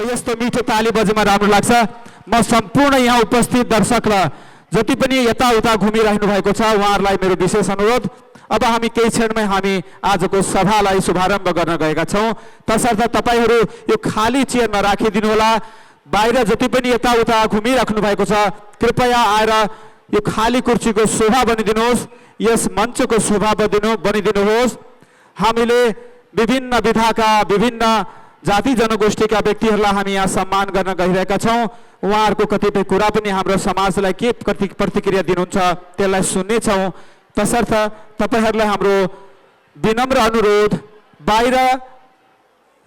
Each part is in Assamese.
यस्तो मिठो ताली बजेमा राम्रो लाग्छ। म सम्पूर्ण यहाँ उपस्थित दर्शक र जति पनि यताउता घुमिरहनु भएको छ उहाँहरूलाई मेरो विशेष अनुरोध। अब हामी केही क्षणमै हामी आजको सभालाई शुभारम्भ गर्न गएका छौँ। तसर्थ तपाईहरू यो खाली चेयर नराखिदिनु होला। बाहिर जति पनि यताउता घुमिराख्नु भएको छ कृपया आएर यो खाली कुर्सीको शोभा बनिदिनुहोस्, यस मञ्चको शोभा बनिदिनुहोस्। हामीले विभिन्न विधाका विभिन्न जाति जनगोष्ठीका व्यक्तिहरूलाई हामी यहाँ सम्मान गर्न गइरहेका छौँ। उहाँहरूको कतिपय कुरा पनि हाम्रो समाजलाई के प्रतिक्रिया दिनुहुन्छ त्यसलाई सुन्नेछौँ। तसर्थ तपाईहरूलाई हाम्रो विनम्र अनुरोध, बाहिर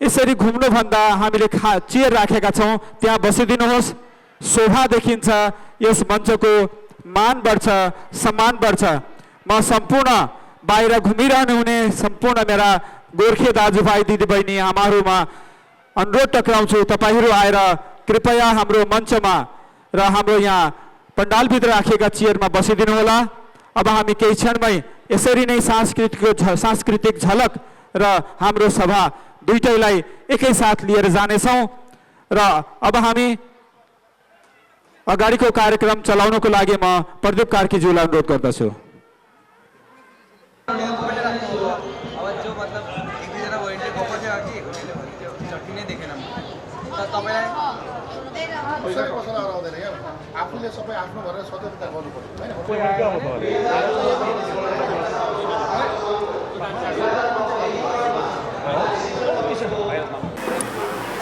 यसरी घुम्नुभन्दा हामीले चेयर राखेका छौँ त्यहाँ बसिदिनुहोस्। शोभा देखिन्छ, यस मञ्चको मान बढ्छ, सम्मान बढ्छ। म सम्पूर्ण बाहिर घुमिरहनु हुने सम्पूर्ण मेरा गोर्खे दाजुभाइ दिदीबहिनी आमाहरूमा अनुरोध टक्राउँछु, तपाईहरू आएर कृपया हाम्रो मञ्चमा र हाम्रो यहाँ पण्डालभित्र राखेका चेयरमा बसिदिनु होला। अब हामी केही क्षणमै यसरी नै सांस्कृतिक झलक र हाम्रो सभा दुईटैलाई एकैसाथ लिएर जानेछौँ। र अब हामी अगाडिको कार्यक्रम चलाउनको लागि म प्रदीप कार्कीज्यूलाई अनुरोध गर्दछु।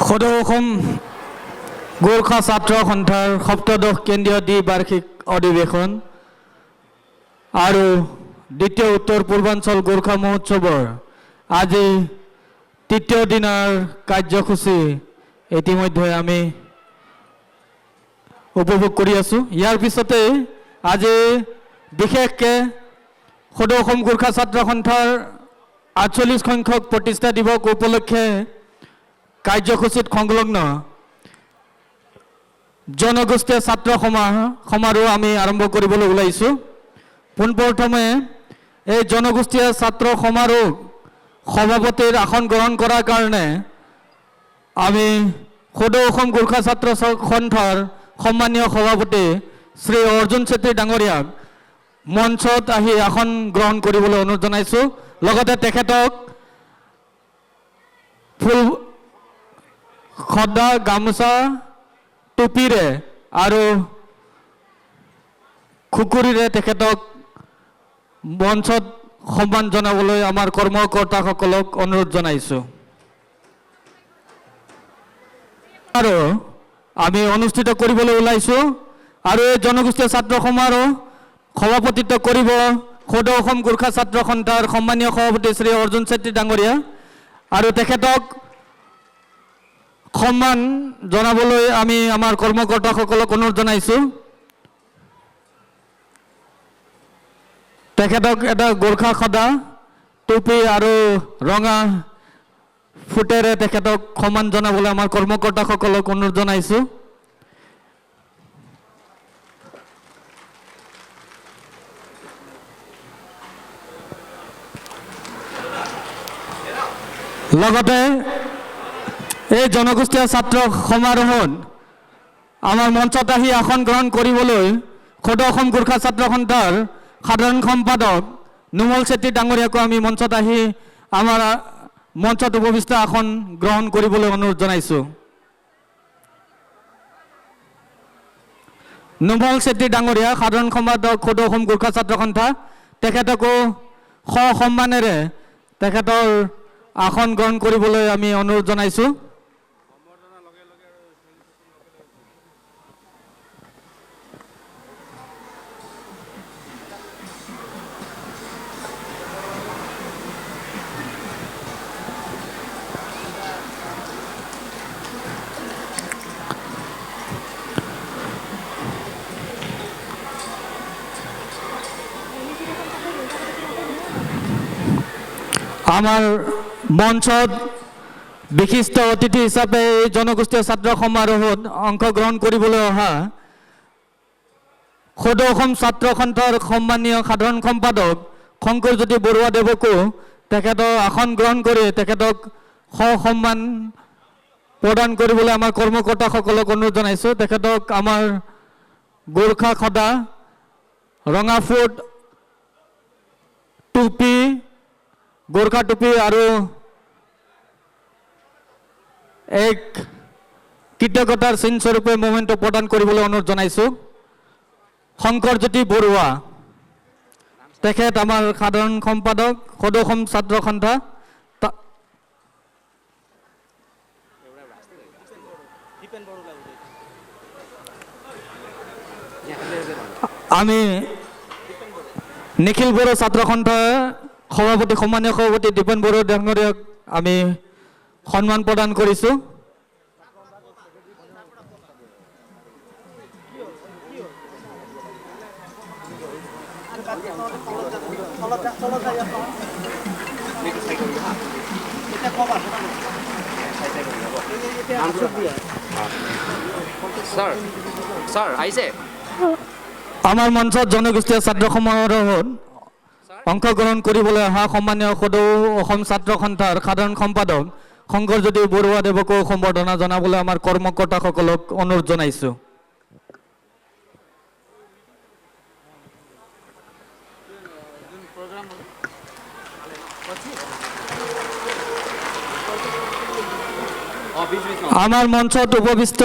সদৌ গোৰ্খা ছাত্ৰ সন্থাৰ সপ্তদশ কেন্দ্ৰীয় দ্বিবাৰ্ষিক অধিৱেশন আৰু দ্বিতীয় উত্তৰ পূৰ্বাঞ্চল গোৰ্খা মহোৎসৱৰ আজি তৃতীয় দিনৰ কাৰ্যসূচী ইতিমধ্যে আমি উপভোগ কৰি আছো। ইয়াৰ পিছতে আজি বিশেষকৈ সদৌ অসম গোৰ্খা ছাত্ৰ সন্থাৰ ৪৮ সংখ্যক প্ৰতিষ্ঠা দিৱস উপলক্ষে কাৰ্যসূচীত সংলগ্ন জনগোষ্ঠীয় ছাত্ৰ সমাৰোহ আমি আৰম্ভ কৰিবলৈ ওলাইছোঁ। পোনপ্ৰথমে এই জনগোষ্ঠীয় ছাত্ৰ সমাৰোহ সভাপতিৰ আসন গ্ৰহণ কৰাৰ কাৰণে আমি সদৌ অসম গোৰ্খা ছাত্ৰ সন্থাৰ সন্মানীয় সভাপতি শ্ৰী অৰ্জুন চেত্ৰী ডাঙৰীয়াক মঞ্চত আহি আসন গ্ৰহণ কৰিবলৈ অনুৰোধ জনাইছোঁ। লগতে তেখেতক ফুল খদা গামোচা টুপিৰে আৰু খুকুৰীৰে তেখেতক মঞ্চত সন্মান জনাবলৈ আমাৰ কৰ্মকৰ্তাসকলক অনুৰোধ জনাইছোঁ। আৰু আমি অনুষ্ঠিত কৰিবলৈ ওলাইছোঁ। আৰু এই জনগোষ্ঠীয় ছাত্ৰ সমাৰোহ সভাপতিত্ব কৰিব সদৌ অসম গোৰ্খা ছাত্ৰ সন্থাৰ সন্মানীয় সভাপতি শ্ৰী অৰ্জুন চেত্ৰী ডাঙৰীয়া। আৰু তেখেতক সন্মান জনাবলৈ আমি আমাৰ কৰ্মকৰ্তাসকলক অনুৰোধ জনাইছোঁ। তেখেতক এটা গোৰ্খা খদা টুপি আৰু ৰঙা ফুটেৰে তেখেতক সন্মান জনাবলৈ আমাৰ কৰ্মকৰ্তাসকলক অনুৰোধ জনাইছোঁ। লগতে এই জনগোষ্ঠীয় ছাত্ৰ সমাৰোহত আমাৰ মঞ্চত আহি আসন গ্ৰহণ কৰিবলৈ সদৌ অসম গোৰ্খা ছাত্ৰ সন্থাৰ সাধাৰণ সম্পাদক নুমল চেত্ৰী ডাঙৰীয়াকো আমি মঞ্চত আহি আমাৰ মঞ্চত উপবিষ্ট আসন গ্ৰহণ কৰিবলৈ অনুৰোধ জনাইছোঁ। নুমল চেত্ৰী ডাঙৰীয়া সাধাৰণ সম্পাদক সদৌ অসম গোৰ্খা ছাত্ৰ সন্থা, তেখেতকো সন্মানেৰে তেখেতৰ আসন গ্ৰহণ কৰিবলৈ আমি অনুৰোধ জনাইছোঁ। আমাৰ মঞ্চত বিশিষ্ট অতিথি হিচাপে এই জনগোষ্ঠীয় ছাত্ৰ সমাৰোহত অংশগ্ৰহণ কৰিবলৈ অহা সদৌ অসম ছাত্ৰ সন্থাৰ সন্মানীয় সাধাৰণ সম্পাদক শংকৰজ্যোতি বৰুৱাদেৱকো তেখেতৰ আসন গ্ৰহণ কৰি তেখেতক সন্মান প্ৰদান কৰিবলৈ আমাৰ কৰ্মকৰ্তাসকলক অনুৰোধ জনাইছোঁ। তেখেতক আমাৰ গোৰ্খা খদা, ৰঙা ফুট, টুপি, গোৰ্খা টুপি আৰু এক কৃতজ্ঞতাৰ চিন স্বৰূপে মোমেণ্টো প্ৰদান কৰিবলৈ অনুৰোধ জনাইছোঁ। শংকৰজ্যোতি বৰুৱা, তেখেত আমাৰ সাধাৰণ সম্পাদক, সদৌ অসম ছাত্ৰ সন্থা। আমি নিখিল বড়ো ছাত্ৰ সন্থাৰ সভাপতি, সন্মানীয় সভাপতি দীপেন বড়ো ডাঙৰীয়াক আমি সন্মান প্ৰদান কৰিছোঁ। স্যাৰ আইছে আমাৰ মঞ্চত জনগোষ্ঠীয় ছাত্ৰ সমাৰোহত অংশগ্ৰহণ কৰিবলৈ অহা সন্মানীয় সদৌ অসম ছাত্ৰ সন্থাৰ সাধাৰণ সম্পাদক শংকৰজ্যোতি বৰুৱাদেৱকো সম্বৰ্ধনা জনাবলৈ আমাৰ কৰ্মকৰ্তাসকলক অনুৰোধ জনাইছোঁ। আমাৰ মঞ্চত উপবিষ্ট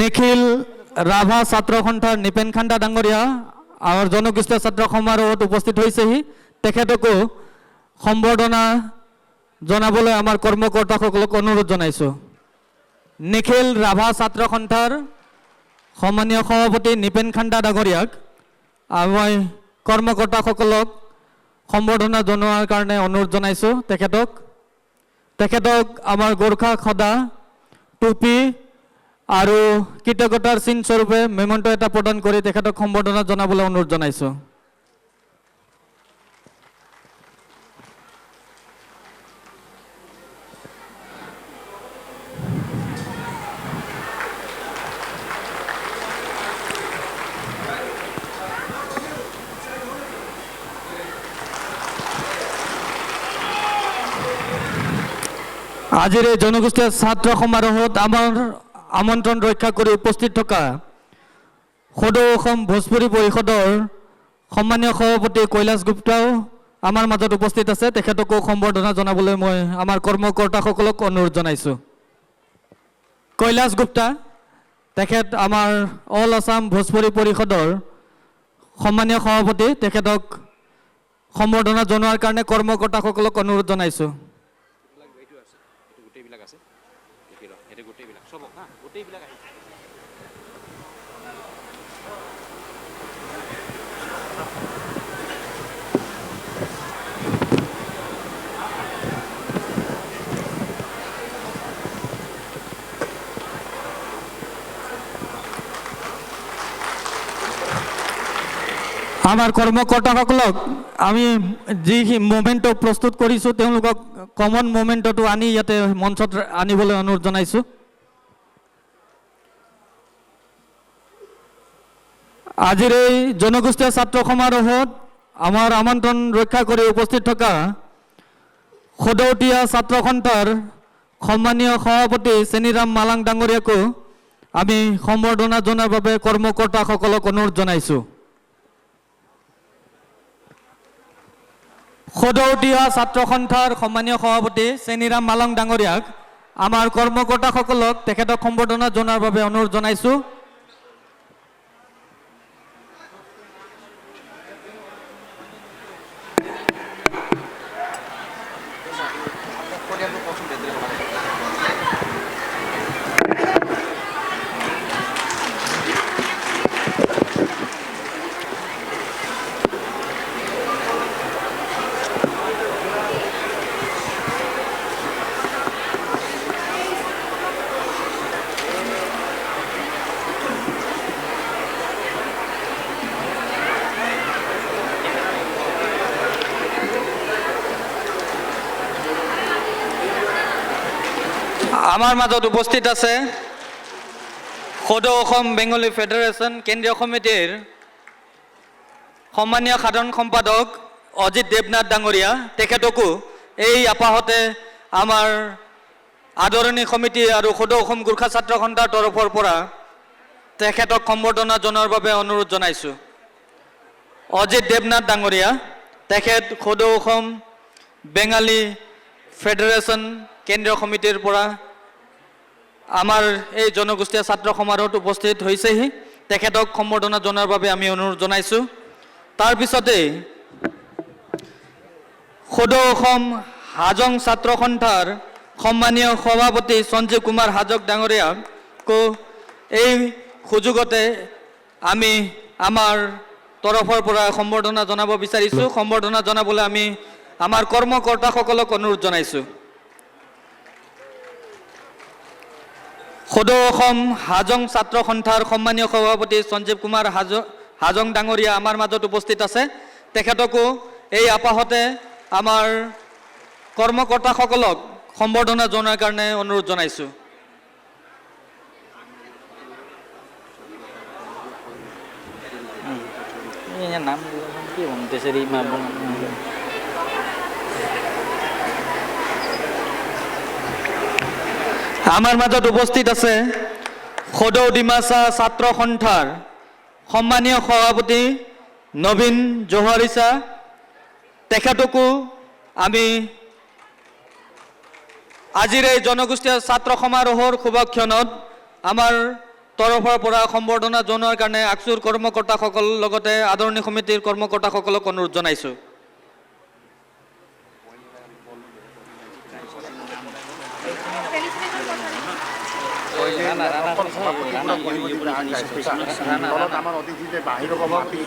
নিখিল ৰাভা ছাত্ৰ সন্থাৰ নিপেন খাণ্ডা ডাঙৰীয়া আমাৰ জনগোষ্ঠীয় ছাত্ৰ সমাৰোহত উপস্থিত হৈছেহি। তেখেতকো সম্বৰ্ধনা জনাবলৈ আমাৰ কৰ্মকৰ্তাসকলক অনুৰোধ জনাইছোঁ। নিখিল ৰাভা ছাত্ৰ সন্থাৰ সন্মানীয় সভাপতি নিপেন খাণ্ডা ডাঙৰীয়াক মই কৰ্মকৰ্তাসকলক সম্বৰ্ধনা জনোৱাৰ কাৰণে অনুৰোধ জনাইছোঁ। তেখেতক আমাৰ গোৰ্খা খদা, টুপি আৰু কৃতজ্ঞতাৰ চিন স্বৰূপে মেমেণ্টো এটা প্ৰদান কৰি তেখেতক সম্বৰ্ধনা জনাবলৈ অনুৰোধ জনাইছোঁ। আজিৰ এই জনগোষ্ঠীয় ছাত্ৰ সমাৰোহত আমাৰ আমন্ত্ৰণ ৰক্ষা কৰি উপস্থিত থকা সদৌ অসম ভোজপুৰী পৰিষদৰ সন্মানীয় সভাপতি কৈলাশ গুপ্তাও আমাৰ মাজত উপস্থিত আছে। তেখেতকো সম্বৰ্ধনা জনাবলৈ মই আমাৰ কৰ্মকৰ্তাসকলক অনুৰোধ জনাইছোঁ। কৈলাশ গুপ্তা, তেখেত আমাৰ অল আছাম ভোজপুৰী পৰিষদৰ সন্মানীয় সভাপতি, তেখেতক সম্বৰ্ধনা জনোৱাৰ কাৰণে কৰ্মকৰ্তাসকলক অনুৰোধ জনাইছোঁ। আমাৰ কৰ্মকৰ্তাসকলক আমি যি মুভমেণ্টটো প্ৰস্তুত কৰিছোঁ তেওঁলোকক কমন মুভমেণ্টটো আনি ইয়াতে মঞ্চত আনিবলৈ অনুৰোধ জনাইছোঁ। আজিৰ এই জনগোষ্ঠীয় ছাত্ৰ সমাৰোহত আমাৰ আমন্ত্ৰণ ৰক্ষা কৰি উপস্থিত থকা সদৌতীয়া ছাত্ৰ সন্থাৰ সন্মানীয় সভাপতি চেনিৰাম মালাং ডাঙৰীয়াকো আমি সম্বৰ্ধনা জনোৱাৰ বাবে কৰ্মকৰ্তাসকলক অনুৰোধ জনাইছোঁ। সদৌতীয়া ছাত্ৰ সন্থাৰ সন্মানীয় সভাপতি চেনিৰাম মালাং ডাঙৰীয়াক আমাৰ কৰ্মকৰ্তাসকলক তেখেতক সম্বৰ্ধনা জনোৱাৰ বাবে অনুৰোধ জনাইছোঁ। আমাৰ মাজত উপস্থিত আছে সদৌ অসম বেংগলী ফেডাৰেশ্যন কেন্দ্ৰীয় সমিতিৰ সন্মানীয় সাধাৰণ সম্পাদক অজিত দেৱনাথ ডাঙৰীয়া। তেখেতকো এই আপাহতে আমাৰ আদৰণি সমিতি আৰু সদৌ অসম গোৰ্খা ছাত্ৰ সন্থাৰ তৰফৰ পৰা তেখেতক সম্বৰ্ধনা জনোৱাৰ বাবে অনুৰোধ জনাইছোঁ। অজিত দেৱনাথ ডাঙৰীয়া, তেখেত সদৌ অসম বেঙালী ফেডাৰেশ্যন কেন্দ্ৰীয় সমিতিৰ পৰা আমাৰ এই জনগোষ্ঠীয় ছাত্ৰ সমাৰোহত উপস্থিত হৈছেহি। তেখেতক সম্বৰ্ধনা জনোৱাৰ বাবে আমি অনুৰোধ জনাইছোঁ। তাৰপিছতেই সদৌ অসম হাজং ছাত্ৰ সন্থাৰ সন্মানীয় সভাপতি সঞ্জীৱ কুমাৰ হাজং ডাঙৰীয়াকো এই সুযোগতে আমি আমাৰ তৰফৰ পৰা সম্বৰ্ধনা জনাব বিচাৰিছোঁ। সম্বৰ্ধনা জনাবলৈ আমি আমাৰ কৰ্মকৰ্তাসকলক অনুৰোধ জনাইছোঁ। সদৌ অসম হাজং ছাত্ৰ সন্থাৰ সন্মানীয় সভাপতি সঞ্জীৱ কুমাৰ হাজং ডাঙৰীয়া আমাৰ মাজত উপস্থিত আছে। তেখেতকো এই আপাহতে আমাৰ কৰ্মকৰ্তাসকলক সম্বৰ্ধনা জনোৱাৰ কাৰণে অনুৰোধ জনাইছোঁ। नाम के भन्नु त्यसरी আমাৰ মাজত উপস্থিত আছে সদৌ ডিমাচা ছাত্ৰ সন্থাৰ সন্মানীয় সভাপতি নবীন জোহৰিছা। তেখেতকো আমি আজিৰ এই জনগোষ্ঠীয় ছাত্ৰ সমাৰোহৰ শুভক্ষণত আমাৰ তৰফৰ পৰা সম্বৰ্ধনা জনোৱাৰ কাৰণে আকচুৰ কৰ্মকৰ্তাসকল লগতে আদৰণি সমিতিৰ কৰ্মকৰ্তাসকলক অনুৰোধ জনাইছোঁ। আমাৰ অতিথি যে বাহিৰৰ পৰা মাতি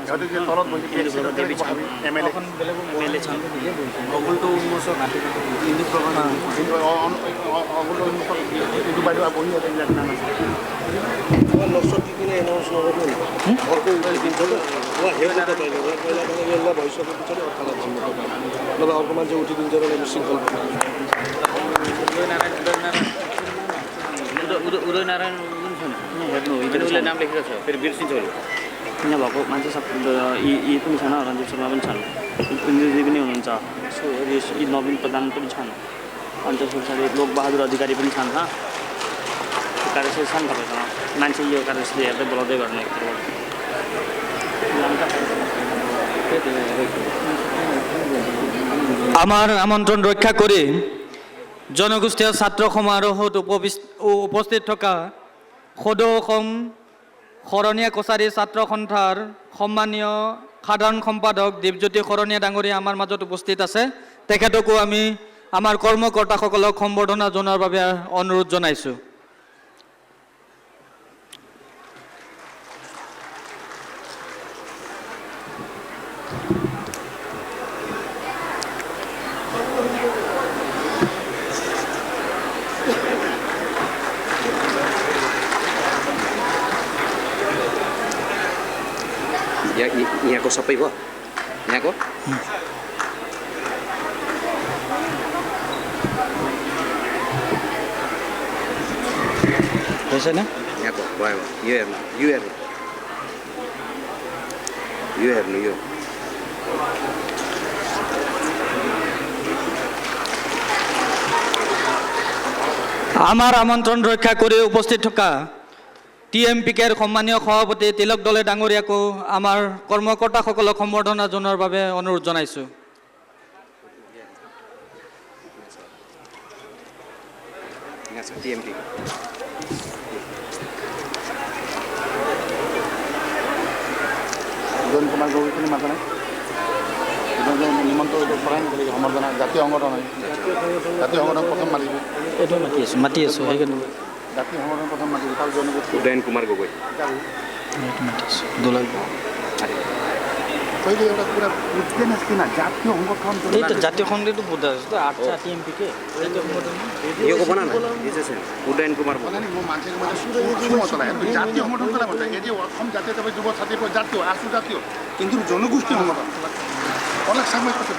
সিহঁতে যে তলত এইটো বাইদেউ বহি আছে अर्कोमा चाहिँ उठिदिन्छ र शृङ्खल उदय नारायण हेर्नु उसले नाम लेखेको छ फेरि बिर्सिन्छ उसले यहाँ भएको मान्छे सब यी पनि छन्, रञ्जित शर्मा पनि छन्, इन्द्रजी पनि हुनुहुन्छ, यी नवीन प्रधान पनि छन्, अनि त्यस पछाडि लोकबहादुर अधिकारी पनि छन्। कार्यशैली छ नि तपाईँसँग, मान्छे यो कार्यशैली हेर्दै बोलाउँदै गर्ने আমাৰ আমন্ত্ৰণ ৰক্ষা কৰি জনগোষ্ঠীয় ছাত্ৰ সমাৰোহত উপস্থিত থকা সদৌ অসম শৰণীয়া কছাৰী ছাত্ৰ সন্থাৰ সন্মানীয় সাধাৰণ সম্পাদক দীপজ্যোতি শৰণীয়া ডাঙৰীয়া আমাৰ মাজত উপস্থিত আছে। তেখেতকো আমি আমাৰ কৰ্মকৰ্তাসকলক সম্বৰ্ধনা জনোৱাৰ বাবে অনুৰোধ জনাইছোঁ। यहाँको सबै भयो यहाँको छैन यहाँको भयो यो हेर्नु यो हेर्नु यो আমাৰ আমন্ত্ৰণ ৰক্ষা কৰি উপস্থিত থকা TMPKৰ সন্মানীয় সভাপতি তিলক দলে ডাঙৰীয়াকো আমাৰ কৰ্মকৰ্তাসকলক সম্বৰ্ধনা জনোৱাৰ বাবে অনুৰোধ জনাইছোঁ। TMP উদয়ন কুমাৰ গগৈখিনি মাতা নাই, নিমন্ত্ৰণ কৰাই নেকি সম্বৰ্ধনা জাতীয় সংগঠন হয়, জাতীয় সংগঠন প্ৰথম মাতিব, এইটো মাতি আছোঁ সেইকাৰণে জাতীয় সংগঠন প্ৰথম মাতিব, তাৰ জনগোষ্ঠী উদয়ন কুমাৰ গগৈ এইটো মাতি আছোঁ দুলাল पहिले एउटा कुरा बुझ्दैनस् किन जातीय संगठन त्यही त जातीय सङ्घले बुझ्दा जस्तो 8 TMPK योको बना न यो चाहिँ उदयन कुमार पता नि म मान्छेको मैले सुमतलाई जातीय संगठनलाई भन्छ यदि অসম জাতীয় तपाईँ যুৱ ছাত্ৰীको জাতীय आसु জাতীय কিন্তু জনগোষ্ঠী সংগঠন পলাশ সাংবাদিক কথা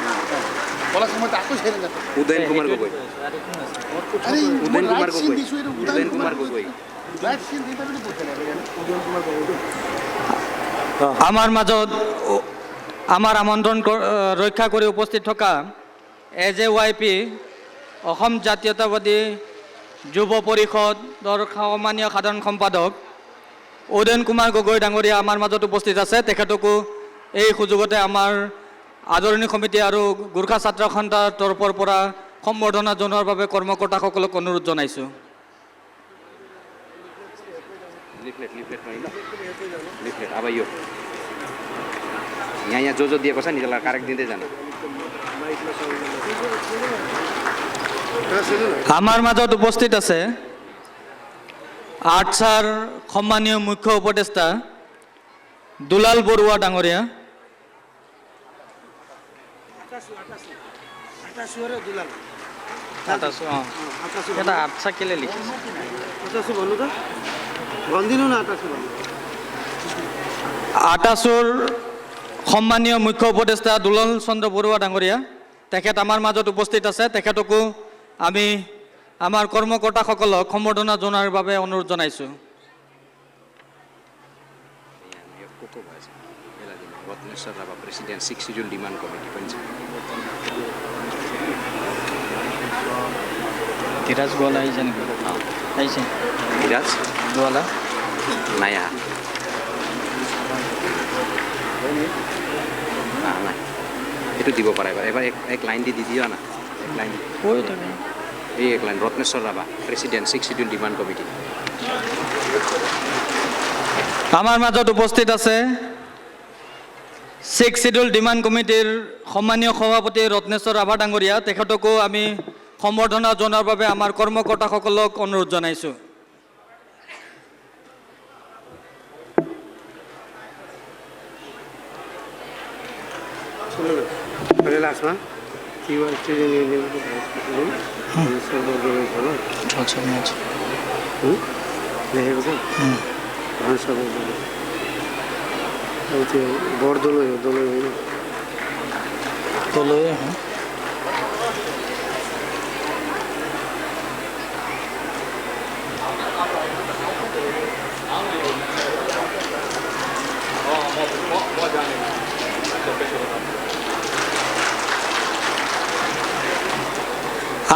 পলাশ সাংবাদিক আকৈ ছেড়ে যাচ্ছে उदयन कुमार गगৈ আরে उदयन कुमार गगৈ उदयन कुमार गगৈ রাইট সিন দিতে पनि বুঝতে না উদয়ন কুমার গগৈ আমাৰ মাজত আমাৰ আমন্ত্ৰণ ৰক্ষা কৰি উপস্থিত থকা AJYP অসম জাতীয়তাবাদী যুৱ পৰিষদৰ সন্মানীয় সাধাৰণ সম্পাদক উদয়ন কুমাৰ গগৈ ডাঙৰীয়া আমাৰ মাজত উপস্থিত আছে। তেখেতকো এই সুযোগতে আমাৰ আদৰণি সমিতি আৰু গোৰ্খা ছাত্ৰ সন্থাৰ তৰফৰ পৰা সম্বৰ্ধনা জনোৱাৰ বাবে কৰ্মকৰ্তাসকলক অনুৰোধ জনাইছোঁ। लिफलेट नहीं लिफलेट अब यो यहाँ जो दिएको छ नि त्यसलाई कारेक्ट दिँदै जानु। আমাৰ মাজত উপস্থিত আছে আৰ্টছাৰ সন্মানীয় মুখ্য উপদেষ্টা দুলাল বৰুৱা ডাঙৰীয়া। এটা আৰ্টছা কেলে লিখিছে আটাছুৰ সন্মানীয় মুখ্য উপদেষ্টা দুলাল চন্দ্ৰ বৰুৱা ডাঙৰীয়া তেখেত আমাৰ মাজত উপস্থিত আছে। তেখেতকো আমি আমাৰ কৰ্মকৰ্তাসকলক সম্বৰ্ধনা জনোৱাৰ বাবে অনুৰোধ জনাইছোঁ। Ratneshwar Rabha president 6 schedule demand committee पनि छ। धीरज गोवाला आइछ नि आइछ धीरज गोवाला नयाँ এইটো দিব পাৰে এবাৰ এক লাইন দি দিও না এক লাইন কৈ থাকে এই এক line Ratneswar Rabha president 6 schedule demand committee. আমাৰ মাজত উপস্থিত আছে 6 শিডিউল ডিমাণ্ড কমিটিৰ সন্মানীয় সভাপতি ৰত্নেশ্বৰ ৰাভা ডাঙৰীয়া। তেখেতকো আমি সম্বৰ্ধনা জনোৱাৰ বাবে আমাৰ কৰ্মকৰ্তাসকলক অনুৰোধ জনাইছোঁ। लास्टमा लेखेको छ अब त्यो बढ्दो दोलो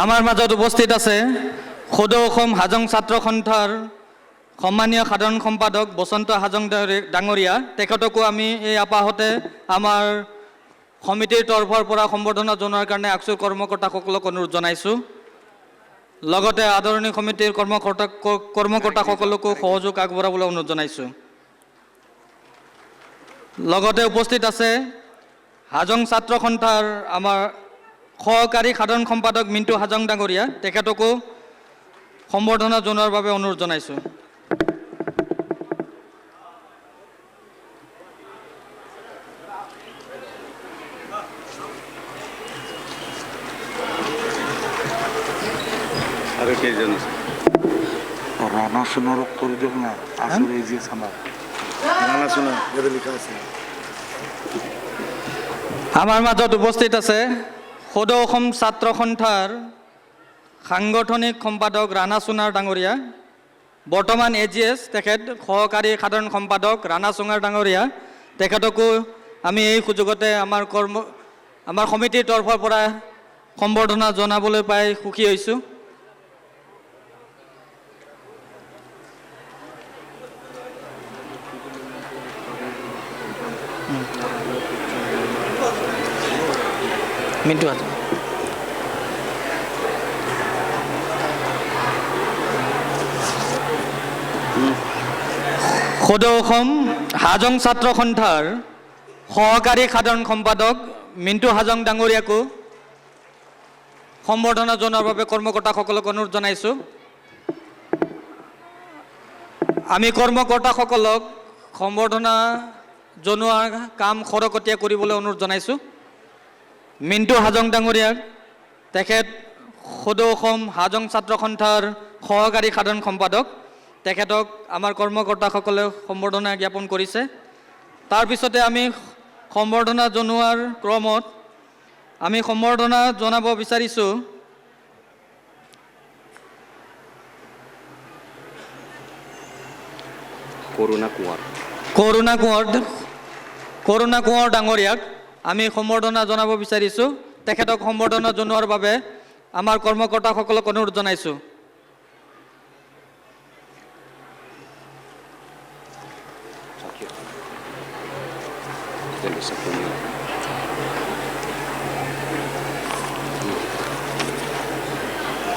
আমাৰ মাজত উপস্থিত আছে সদৌ অসম হাজং ছাত্ৰ সন্থাৰ সন্মানীয় সাধাৰণ সম্পাদক বসন্ত হাজং ডাঙৰীয়া। তেখেতকো আমি এই আপাহতে আমাৰ সমিতিৰ তৰফৰ পৰা সম্বৰ্ধনা জনোৱাৰ কাৰণে আকচুৰ কৰ্মকৰ্তাসকলক অনুৰোধ জনাইছোঁ। লগতে আদৰণি সমিতিৰ কৰ্মকৰ্তাসকলকো সহযোগ আগবঢ়াবলৈ অনুৰোধ জনাইছোঁ। লগতে উপস্থিত আছে হাজং ছাত্ৰ সন্থাৰ আমাৰ সহকাৰী সাধাৰণ সম্পাদক মিণ্টু হাজং ডাঙৰীয়া। তেখেতকো সম্বৰ্ধনা জনোৱাৰ বাবে অনুৰোধ জনাইছোঁ। আৰু কেইজন আছে রানা সোনার করে দেব না আসলে এই যে সামা রানা সোনা যেটা লেখা আছে আমাৰ মাজত উপস্থিত আছে সদৌ অসম ছাত্ৰ সন্থাৰ সাংগঠনিক সম্পাদক ৰাণা সোণাৰ ডাঙৰীয়া। বৰ্তমান AGS তেখেত সহকাৰী সাধাৰণ সম্পাদক ৰাণা সোণাৰ ডাঙৰীয়া। তেখেতকো আমি এই সুযোগতে আমাৰ সমিতিৰ তৰফৰ পৰা সম্বৰ্ধনা জনাবলৈ পাই সুখী হৈছোঁ। মিণ্টু হাজং সদৌ অসম হাজং ছাত্ৰ সন্থাৰ সহকাৰী সাধাৰণ সম্পাদক মিণ্টু হাজং ডাঙৰীয়াকো সম্বৰ্ধনা জনোৱাৰ বাবে কৰ্মকৰ্তাসকলক অনুৰোধ জনাইছোঁ। আমি কৰ্মকৰ্তাসকলক সম্বৰ্ধনা জনোৱাৰ কাম খৰতকীয়া কৰিবলৈ অনুৰোধ জনাইছোঁ। মিণ্টু হাজং ডাঙৰীয়াক তেখেত সদৌ অসম হাজং ছাত্ৰ সন্থাৰ সহকাৰী সাধাৰণ সম্পাদক। তেখেতক আমাৰ কৰ্মকৰ্তাসকলে সম্বৰ্ধনা জ্ঞাপন কৰিছে। তাৰপিছতে আমি সম্বৰ্ধনা জনোৱাৰ ক্ৰমত আমি সম্বৰ্ধনা জনাব বিচাৰিছোঁ কৰোণা কোঁৱৰ ডাঙৰীয়াক আমি সম্বৰ্ধনা জনাব বিচাৰিছোঁ। তেখেতক সম্বৰ্ধনা জনোৱাৰ বাবে আমাৰ কৰ্মকৰ্তাসকলক অনুৰোধ জনাইছোঁ।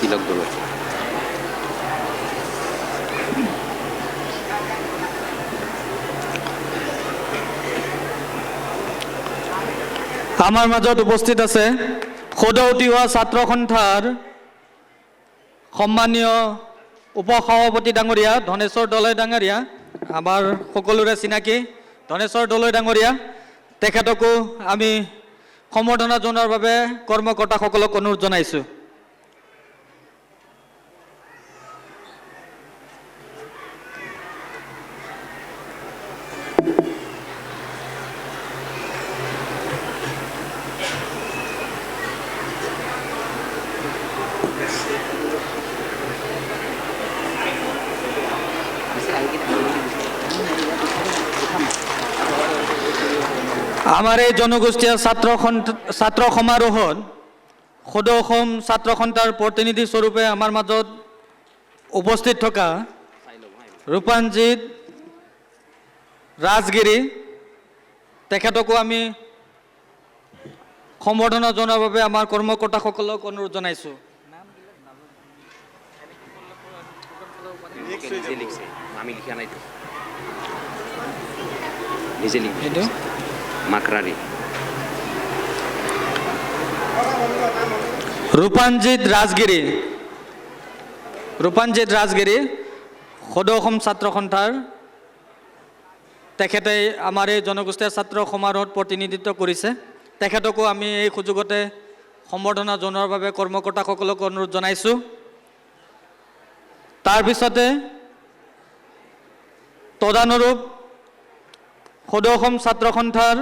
তিলক দলই আমাৰ মাজত উপস্থিত আছে সদ্য উঠি হোৱা ছাত্ৰ সন্থাৰ সন্মানীয় উপসভাপতি ডাঙৰীয়া ধনেশ্বৰ দলৈ ডাঙৰীয়া, আমাৰ সকলোৰে চিনাকি ধনেশ্বৰ দলৈ ডাঙৰীয়া, তেখেতকো আমি সম্বৰ্ধনা জনোৱাৰ বাবে কৰ্মকৰ্তাসকলক অনুৰোধ জনাইছোঁ। আমাৰ এই জনগোষ্ঠীয় ছাত্ৰ সমাৰোহত সদৌ অসম ছাত্ৰ সন্থাৰ প্ৰতিনিধি স্বৰূপে আমাৰ মাজত উপস্থিত থকা ৰূপাঞ্জিত ৰাজগিৰি, তেখেতকো আমি সম্বৰ্ধনা জনোৱাৰ বাবে আমাৰ কৰ্মকৰ্তাসকলক অনুৰোধ জনাইছোঁ। আমি লিখা নাইতো, নিজে লিখি মাকৰাৰী ৰূপাঞ্জিত ৰাজগিৰি সদৌ অসম ছাত্ৰ সন্থাৰ, তেখেতে আমাৰ এই জনগোষ্ঠীয় ছাত্ৰ সমাৰোহত প্ৰতিনিধিত্ব কৰিছে। তেখেতকো আমি এই সুযোগতে সম্বৰ্ধনা জনোৱাৰ বাবে কৰ্মকৰ্তাসকলক অনুৰোধ জনাইছোঁ। তাৰপিছতে তদানুৰূপ সদৌ অসম ছাত্ৰ সন্থাৰ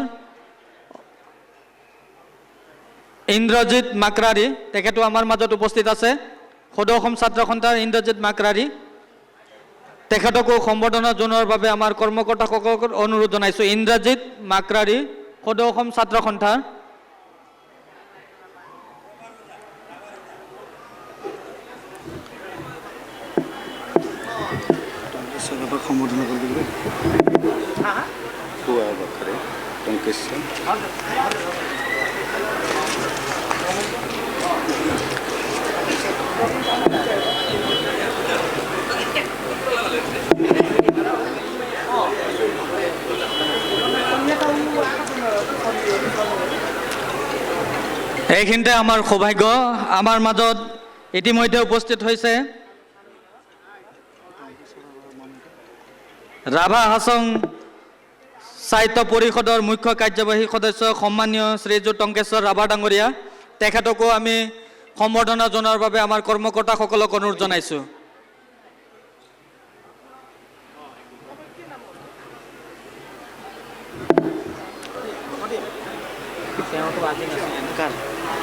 ইন্দ্ৰজিৎ মাকৰাৰী, তেখেতো আমাৰ মাজত উপস্থিত আছে। সদৌ অসম ছাত্ৰ সন্থাৰ ইন্দ্ৰজিৎ মাকৰাৰী, তেখেতকো সম্বৰ্ধনা জনোৱাৰ বাবে আমাৰ কৰ্মকৰ্তাসকলক অনুৰোধ জনাইছোঁ। ইন্দ্ৰজিৎ মাকৰাৰী, সদৌ অসম ছাত্ৰ সন্থাৰ। সম্বোধন কৰিব টংকেশ্বৰ এইখিনিতে আমাৰ সৌভাগ্য, আমাৰ মাজত ইতিমধ্যে উপস্থিত হৈছে ৰাভা হাছং সাহিত্য পৰিষদৰ মুখ্য কাৰ্যবাহী সদস্য সন্মানীয় শ্ৰীযুত টংকেশ্বৰ ৰাভা ডাঙৰীয়া, তেখেতকো আমি সম্বৰ্ধনা জনোৱাৰ বাবে আমাৰ কৰ্মকৰ্তাসকলক অনুৰোধ জনাইছোঁ।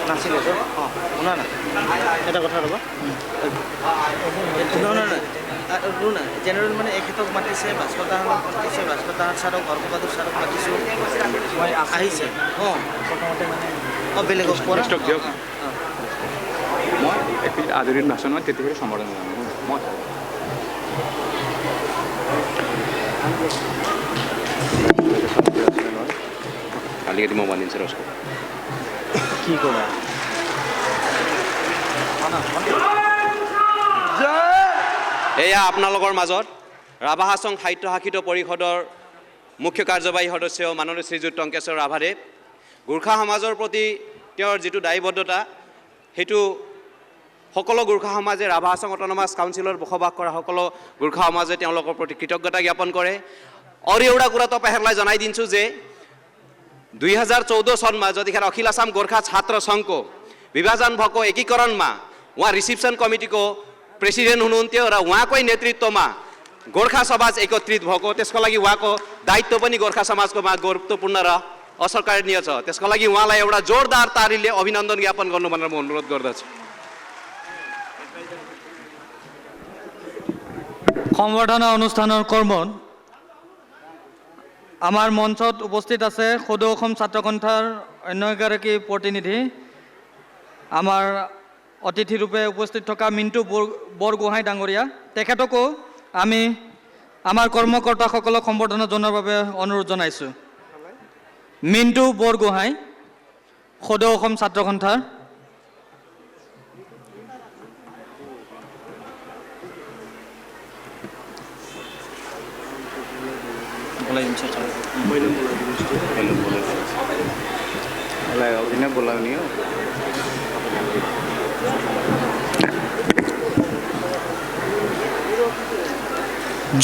নাছিলে শুনা না, এটা কথা ৰ'বা, শুনা জেনেৰেল মানে এখেতক মাতিছে, ভাস্কৰ দাহঁতক মাতিছে, ভাস্কৰ দাহঁত ছাৰক, হৰ্ষবাদুৰ ছাৰক মাতিছোঁ, মই আহিছে প্ৰথমতে মানে বেলেগক পৰা মই এপিল আদৰিৰ ভাষণ মই তেতিয়াহে সম্বোধন জনাম। মই কালিকে মই বান্ধিছে ৰস্ক কি কৰা এয়া আপোনালোকৰ মাজত ৰাভা হাছং সাহিত্য শাসিত পৰিষদৰ মুখ্য কাৰ্যবাহী সদস্য মাননীয় শ্ৰীযুত টংকেশ্বৰ ৰাভাদেৱ, গোৰ্খা সমাজৰ প্ৰতি তেওঁৰ যিটো দায়বদ্ধতা, সেইটো সকলো গোৰ্খা সমাজে ৰাভা হাছং অট'নমাছ কাউন্সিলত বসবাস কৰা সকলো গোৰ্খা সমাজে তেওঁলোকৰ প্ৰতি কৃতজ্ঞতা জ্ঞাপন কৰে। আৰু एउटा कुरा तपाईँहरूलाई জনাই দিन्छु যে 2014 सनमा जतिखेर अखिल आसाम गोर्खा छात्र सङ्घको विभाजन भएको एकीकरणमा उहाँ रिसिप्सन कमिटीको प्रेसिडेन्ट हुनुहुन्थ्यो र उहाँकै नेतृत्वमा गोर्खा समाज एकत्रित भएको, त्यसको लागि उहाँको दायित्व पनि गोर्खा समाजको गुरुत्वपूर्ण र असरकारणीय छ। त्यसको लागि उहाँलाई एउटा जोरदार तालीले अभिनन्दन ज्ञापन गर्नु भनेर म अनुरोध गर्दछु। সম্বৰ্ধনা অনুষ্ঠানৰ কৰ্মত আমাৰ মঞ্চত উপস্থিত আছে সদৌ অসম ছাত্ৰ সন্থাৰ অন্য এগৰাকী প্ৰতিনিধি, আমাৰ অতিথিৰূপে উপস্থিত থকা মিণ্টু বৰগোহাঁই ডাঙৰীয়া তেখেতকো আমি আমাৰ কৰ্মকৰ্তাসকলক সম্বৰ্ধনা জনোৱাৰ বাবে অনুৰোধ জনাইছোঁ। মিণ্টু বৰগোহাঁই, সদৌ অসম ছাত্ৰ সন্থাৰ।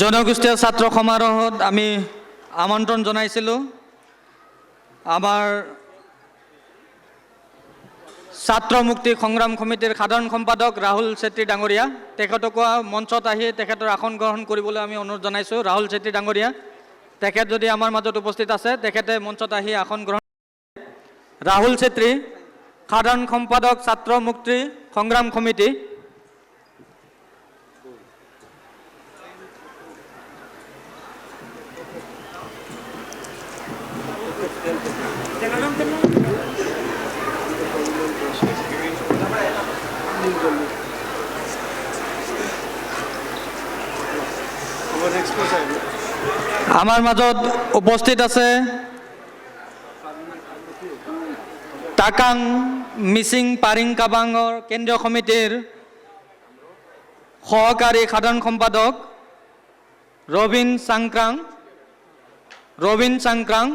জনগোষ্ঠীয় ছাত্ৰ সমাৰোহত আমি আমন্ত্ৰণ জনাইছিলোঁ আমাৰ ছাত্ৰ মুক্তি সংগ্ৰাম সমিতিৰ সাধাৰণ সম্পাদক ৰাহুল চেত্ৰী ডাঙৰীয়া, তেখেতকো মঞ্চত আহি তেখেতৰ আসন গ্ৰহণ কৰিবলৈ আমি অনুৰোধ জনাইছোঁ। ৰাহুল চেত্ৰী ডাঙৰীয়া, তেখেত যদি আমাৰ মাজত উপস্থিত আছে তেখেতে মঞ্চত আহি আসন গ্ৰহণ। ৰাহুল চেত্ৰী, সাধাৰণ সম্পাদক ছাত্ৰ মুক্তি সংগ্ৰাম সমিতি। আমাৰ মাজত উপস্থিত আছে টাকাং মিচিং পাৰিং কাবাঙৰ কেন্দ্ৰীয় সমিতিৰ সহকাৰী সাধাৰণ সম্পাদক ৰবীন চাংক্ৰাং,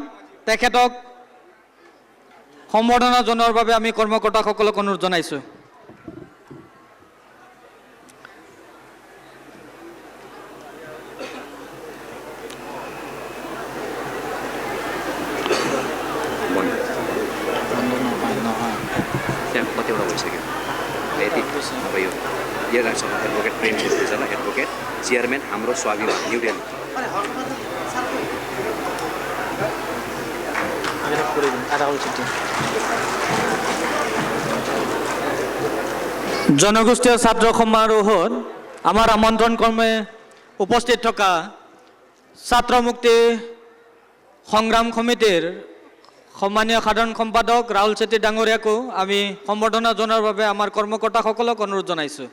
তেখেতক সম্বৰ্ধনা জনোৱাৰ বাবে আমি কৰ্মকৰ্তাসকলক অনুৰোধ জনাইছোঁ। एडभोकेट प्रेम सिलसिला एडभोकेट चेयरमैन हाम्रो स्वाभिमान न्यू दिल्ली। জনগোষ্ঠীয় ছাত্ৰ সমাৰোহত আমাৰ আমন্ত্ৰণ ক্ৰমে উপস্থিত থকা ছাত্ৰ মুক্তি সংগ্ৰাম সমিতিৰ সন্মানীয় সাধাৰণ সম্পাদক ৰাহুল চেত্ৰী ডাঙৰীয়াকো আমি সম্বৰ্ধনা জনোৱাৰ বাবে আমাৰ কৰ্মকৰ্তাসকলক অনুৰোধ জনাইছোঁ।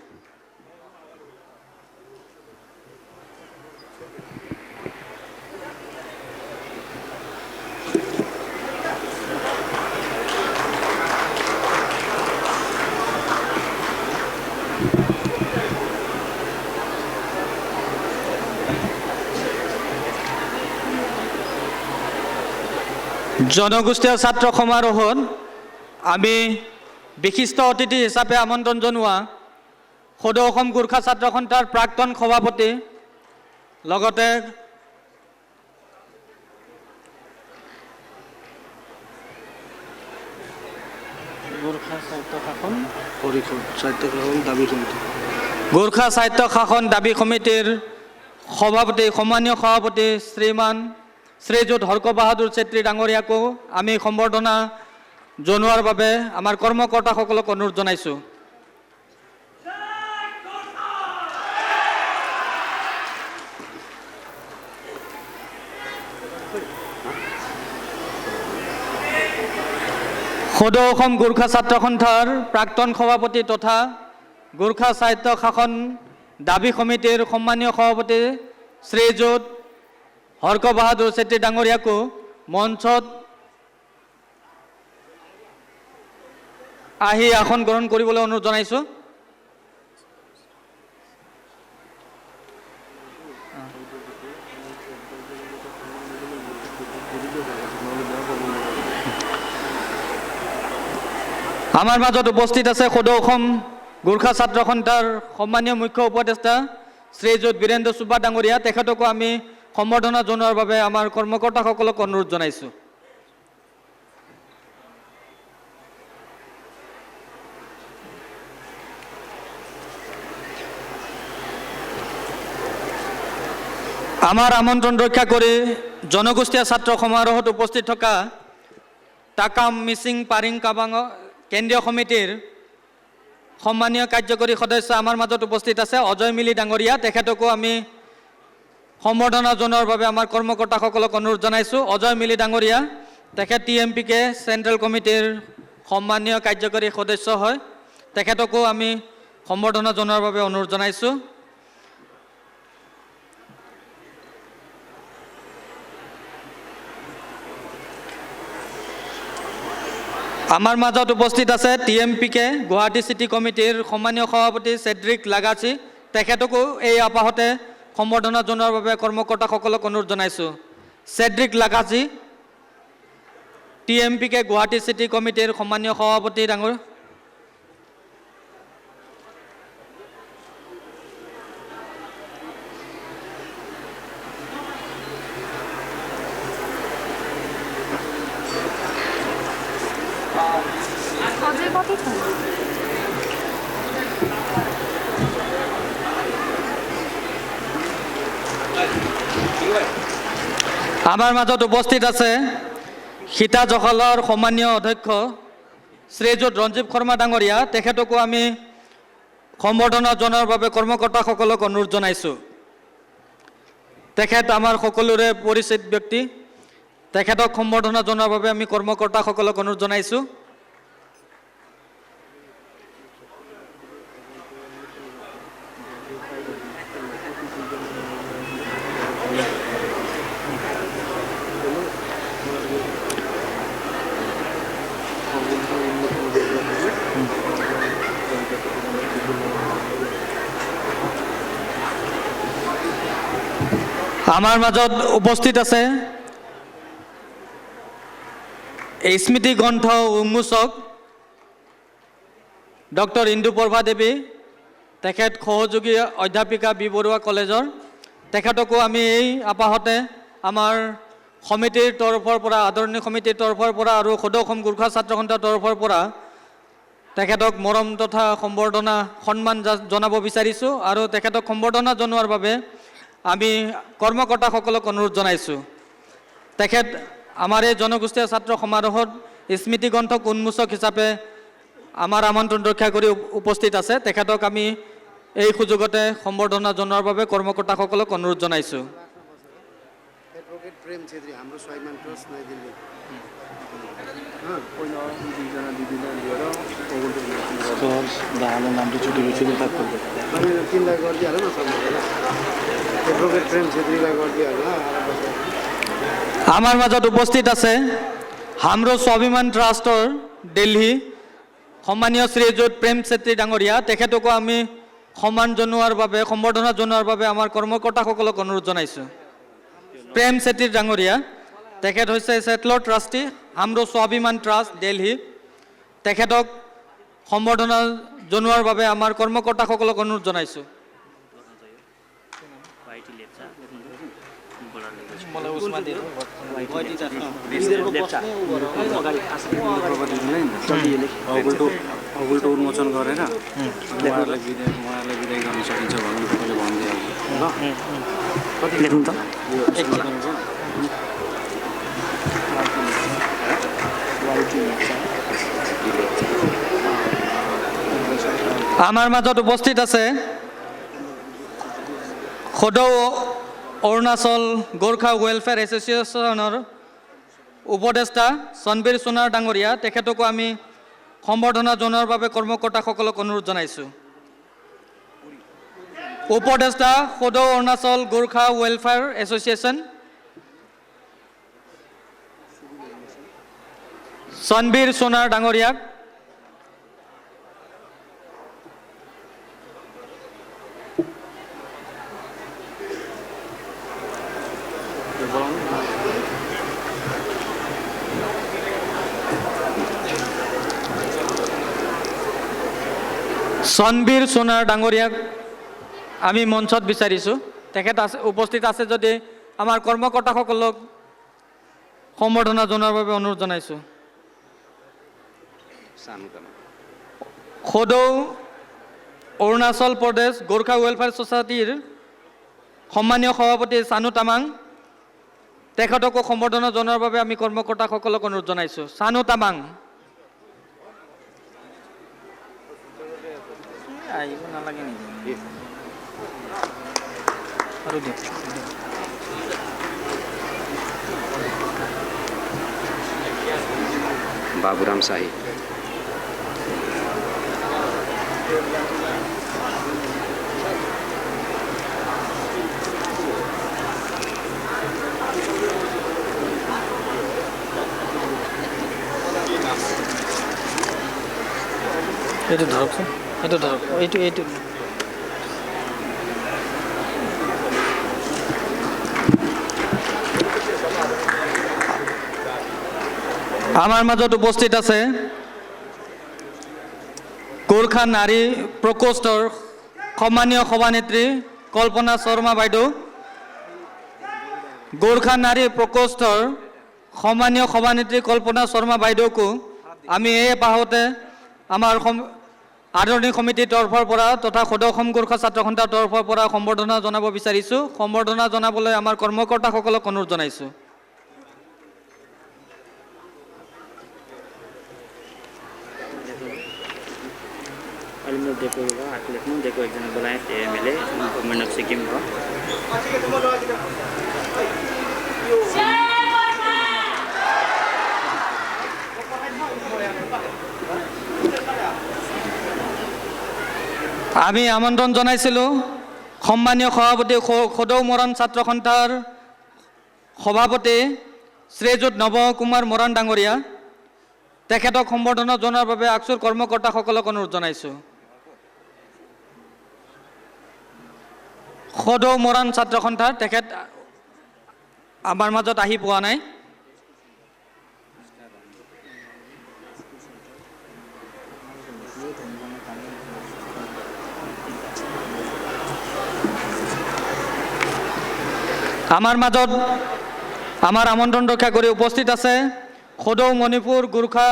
জনগোষ্ঠীয় ছাত্ৰ সমাৰোহত আমি বিশিষ্ট অতিথি হিচাপে আমন্ত্ৰণ জনোৱা সদৌ অসম গোৰ্খা ছাত্ৰ সন্থাৰ প্ৰাক্তন সভাপতি লগতে গোৰ্খা সাহিত্য শাসন পৰিষদ গোৰ্খা সাহিত্য শাসন দাবী সমিতিৰ সভাপতি সন্মানীয় সভাপতি শ্ৰীযুত হৰ্ক বাহাদুৰ চেত্ৰী ডাঙৰীয়াকো আমি সম্বৰ্ধনা জনোৱাৰ বাবে আমাৰ কৰ্মকৰ্তাসকলক অনুৰোধ জনাইছোঁ। সদৌ অসম গোৰ্খা ছাত্ৰ সন্থাৰ প্ৰাক্তন সভাপতি তথা গোৰ্খা সাহিত্য শাসন দাবী সমিতিৰ সন্মানীয় সভাপতি শ্ৰীযুত হৰ্ক বাহাদুৰ চেত্ৰী ডাঙৰীয়াকো মঞ্চত আহি আসন গ্ৰহণ কৰিবলৈ অনুৰোধ জনাইছোঁ। আমাৰ মাজত উপস্থিত আছে সদৌ অসম গোৰ্খা ছাত্ৰ সন্থাৰ সন্মানীয় মুখ্য উপদেষ্টা শ্ৰীযুত বীৰেন্দ্ৰ চুব্বা ডাঙৰীয়া, তেখেতকো আমি সম্বৰ্ধনা জনোৱাৰ বাবে আমাৰ কৰ্মকৰ্তাসকলক অনুৰোধ জনাইছোঁ। আমাৰ আমন্ত্ৰণ ৰক্ষা কৰি জনগোষ্ঠীয় ছাত্ৰ সমাৰোহত উপস্থিত থকা টাকাম মিচিং পাৰিং কাবাঙ কেন্দ্ৰীয় সমিতিৰ সন্মানীয় কাৰ্যকৰী সদস্য আমাৰ মাজত উপস্থিত আছে অজয় মিলি ডাঙৰীয়া, তেখেতকো আমি সম্বৰ্ধনা জনোৱাৰ বাবে আমাৰ কৰ্মকৰ্তাসকলক অনুৰোধ জনাইছোঁ। অজয় মিলি ডাঙৰীয়া, তেখেত TMPK চেণ্ট্ৰেল কমিটিৰ সন্মানীয় কাৰ্যকৰী সদস্য হয়, তেখেতকো আমি সম্বৰ্ধনা জনোৱাৰ বাবে অনুৰোধ জনাইছোঁ। আমাৰ মাজত উপস্থিত আছে TMPK গুৱাহাটী চিটি কমিটিৰ সন্মানীয় সভাপতি চেড্ৰিক লাগাচি, তেখেতকো এই আপাহতে সম্বৰ্ধনা জনোৱাৰ বাবে কৰ্মকৰ্তাসকলক অনুৰোধ জনাইছোঁ। চেড্ৰিক লাগাচি, TMPK গুৱাহাটী চিটি কমিটিৰ সন্মানীয় সভাপতি ডাঙৰ। আমাৰ মাজত উপস্থিত আছে সীতা জখলাৰ সন্মানীয় অধ্যক্ষ শ্ৰীযুত ৰঞ্জীৱ শৰ্মা ডাঙৰীয়া, তেখেতকো আমি সম্বৰ্ধনা জনোৱাৰ বাবে কৰ্মকৰ্তাসকলক অনুৰোধ জনাইছোঁ। তেখেত আমাৰ সকলোৰে পৰিচিত ব্যক্তি, তেখেতক সম্বৰ্ধনা জনোৱাৰ বাবে আমি কৰ্মকৰ্তাসকলক অনুৰোধ জনাইছোঁ। আমাৰ মাজত উপস্থিত আছে এই স্মৃতি গ্ৰন্থ উন্মোচক ডক্টৰ ইন্দুপ্ৰভা দেৱী, তেখেত সহযোগী অধ্যাপিকা বি বৰুৱা কলেজৰ, তেখেতকো আমি এই আপাহতে আমাৰ সমিতিৰ তৰফৰ পৰা, আদৰণি সমিতিৰ তৰফৰ পৰা আৰু সদৌ অসম গোৰ্খা ছাত্ৰ সন্থাৰ তৰফৰ পৰা তেখেতক মৰম তথা সম্বৰ্ধনা সন্মান জনাব বিচাৰিছোঁ আৰু তেখেতক সম্বৰ্ধনা জনোৱাৰ বাবে আমি কৰ্মকৰ্তাসকলক অনুৰোধ জনাইছোঁ। তেখেত আমাৰ এই জনগোষ্ঠীয় ছাত্ৰ সমাৰোহত স্মৃতি গ্ৰন্থক উন্মোচক হিচাপে আমাৰ আমন্ত্ৰণ ৰক্ষা কৰি উপস্থিত আছে। তেখেতক আমি এই সুযোগতে সম্বৰ্ধনা জনোৱাৰ বাবে কৰ্মকৰ্তাসকলক অনুৰোধ জনাইছোঁ। नामটো ছুটি গৈছিল তাক কৰিব আমাৰ মাজত উপস্থিত আছে হামৰো স্বাভিমান ট্ৰাষ্টৰ দিল্লী সন্মানীয় শ্ৰীযুত প্ৰেম চেত্ৰী ডাঙৰীয়া, তেখেতকো আমি সন্মান জনোৱাৰ বাবে, সম্বৰ্ধনা জনোৱাৰ বাবে আমাৰ কৰ্মকৰ্তাসকলক অনুৰোধ জনাইছোঁ। প্ৰেম চেত্ৰী ডাঙৰীয়া, তেখেত হৈছে চেটলৰ ট্ৰাষ্টি হামৰো স্বাভিমান ট্ৰাষ্ট দিল্লী, তেখেতক সম্বৰ্ধনা জনোৱাৰ বাবে আমাৰ কৰ্মকৰ্তাসকলক অনুৰোধ জনাইছোঁ। अगुल्टो उन्मोचन गरेर उहाँहरूलाई विदाय गर्न सकिन्छ भन्ने तपाईँले भनिदिइहाल्नु। আমাৰ মাজত উপস্থিত আছে সদৌ অৰুণাচল গোৰ্খা ৱেলফেয়াৰ এছ'চিয়েশ্যনৰ উপদেষ্টা সনবীৰ সোণাৰ ডাঙৰীয়া, তেখেতকো আমি সম্বৰ্ধনা জনোৱাৰ বাবে কৰ্মকৰ্তাসকলক অনুৰোধ জনাইছোঁ। উপদেষ্টা সদৌ অৰুণাচল গোৰ্খা ৱেলফেয়াৰ এছ'চিয়েশ্যন সনবীৰ সোণাৰ ডাঙৰীয়াক সনবীৰ সোণাৰ ডাঙৰীয়াক আমি মঞ্চত বিচাৰিছোঁ। তেখেত আছে, উপস্থিত আছে যদি আমাৰ কৰ্মকৰ্তাসকলক সম্বৰ্ধনা জনোৱাৰ বাবে অনুৰোধ জনাইছোঁ। সদৌ অৰুণাচল প্ৰদেশ গোৰ্খা ৱেলফেয়াৰ ছ'চাইটিৰ সন্মানীয় সভাপতি চানু তামাং, তেখেতকো সম্বৰ্ধনা জনোৱাৰ বাবে আমি কৰ্মকৰ্তাসকলক অনুৰোধ জনাইছোঁ। চানু তামাং আহিব নালাগে নেকি? আৰু দিয়ক। বাবুৰাম চাহি, এইটো ধৰকচোন, এইটো ধৰক, এইটো আমাৰ মাজত উপস্থিত আছে গোৰ্খা নাৰী প্ৰকোষ্ঠৰ সন্মানীয় সভানেত্ৰী কল্পনা শৰ্মা বাইদেউ। গোৰ্খা নাৰী প্ৰকোষ্ঠৰ সন্মানীয় সভানেত্ৰী কল্পনা শৰ্মা বাইদেউকো আমি এই এপাহতে আমাৰ আদৰণি সমিতিৰ তৰফৰ পৰা তথা সদৌ অসম গোৰ্খা ছাত্ৰ সন্থাৰ তৰফৰ পৰা সম্বৰ্ধনা জনাব বিচাৰিছোঁ। সম্বৰ্ধনা জনাবলৈ আমাৰ কৰ্মকৰ্তাসকলক অনুৰোধ জনাইছোঁ। अहिले म दिएको हो आफू लेख्नु दिएको एकजना बोलाएँ त्यो एमएलए गभर्मेन्ट अफ सिक्किम हो। আমি আমন্ত্ৰণ জনাইছিলোঁ সন্মানীয় সভাপতি সদৌ মৰাণ ছাত্ৰ সন্থাৰ সভাপতি শ্ৰীযুত নৱ কুমাৰ মৰাণ ডাঙৰীয়া, তেখেতক সম্বৰ্ধনা জনোৱাৰ বাবে আকচুৰ কৰ্মকৰ্তাসকলক অনুৰোধ জনাইছোঁ। সদৌ মৰাণ ছাত্ৰ সন্থাৰ তেখেত আমাৰ মাজত আহি পোৱা নাই। আমাৰ মাজত আমাৰ আমন্ত্ৰণ ৰক্ষা কৰি উপস্থিত আছে সদৌ মণিপুৰ গোৰ্খা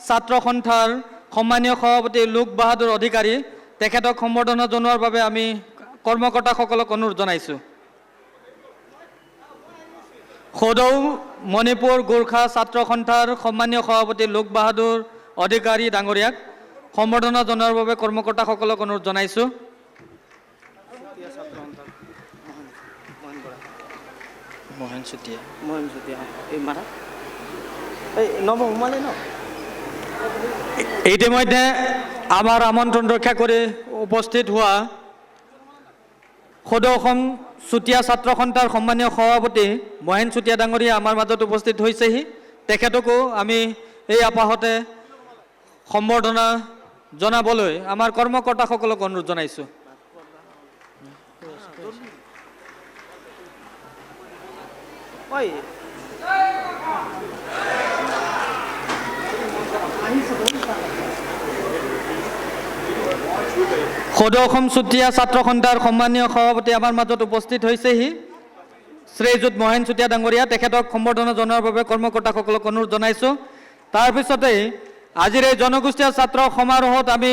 ছাত্ৰ সন্থাৰ সন্মানীয় সভাপতি লোক বাহাদুৰ অধিকাৰী, তেখেতক সম্বৰ্ধনা জনোৱাৰ বাবে আমি কৰ্মকৰ্তাসকলক অনুৰোধ জনাইছোঁ। সদৌ মণিপুৰ গোৰ্খা ছাত্ৰ সন্থাৰ সন্মানীয় সভাপতি লোক বাহাদুৰ অধিকাৰী ডাঙৰীয়াক সম্বৰ্ধনা জনোৱাৰ বাবে কৰ্মকৰ্তাসকলক অনুৰোধ জনাইছোঁ। মোহন চুতীয়া এই মাৰা এই নৱ সোমালে ন। ইতিমধ্যে আমাৰ আমন্ত্ৰণ ৰক্ষা কৰি উপস্থিত হোৱা সদৌ অসম চুতীয়া ছাত্ৰ সন্থাৰ সন্মানীয় সভাপতি মহেন চুতীয়া ডাঙৰীয়া আমাৰ মাজত উপস্থিত হৈছেহি। তেখেতকো আমি এই আপাহতে সম্বৰ্ধনা জনাবলৈ আমাৰ কৰ্মকৰ্তাসকলক অনুৰোধ জনাইছোঁ। সদৌ অসম চুতীয়া ছাত্ৰ সন্থাৰ সন্মানীয় সভাপতি আমাৰ মাজত উপস্থিত হৈছেহি শ্ৰীযুত মহেন চুতীয়া ডাঙৰীয়া, তেখেতক সম্বৰ্ধনা জনোৱাৰ বাবে কৰ্মকৰ্তাসকলক অনুৰোধ জনাইছোঁ। তাৰপিছতেই আজিৰ এই জনগোষ্ঠীয় ছাত্ৰ সমাৰোহত আমি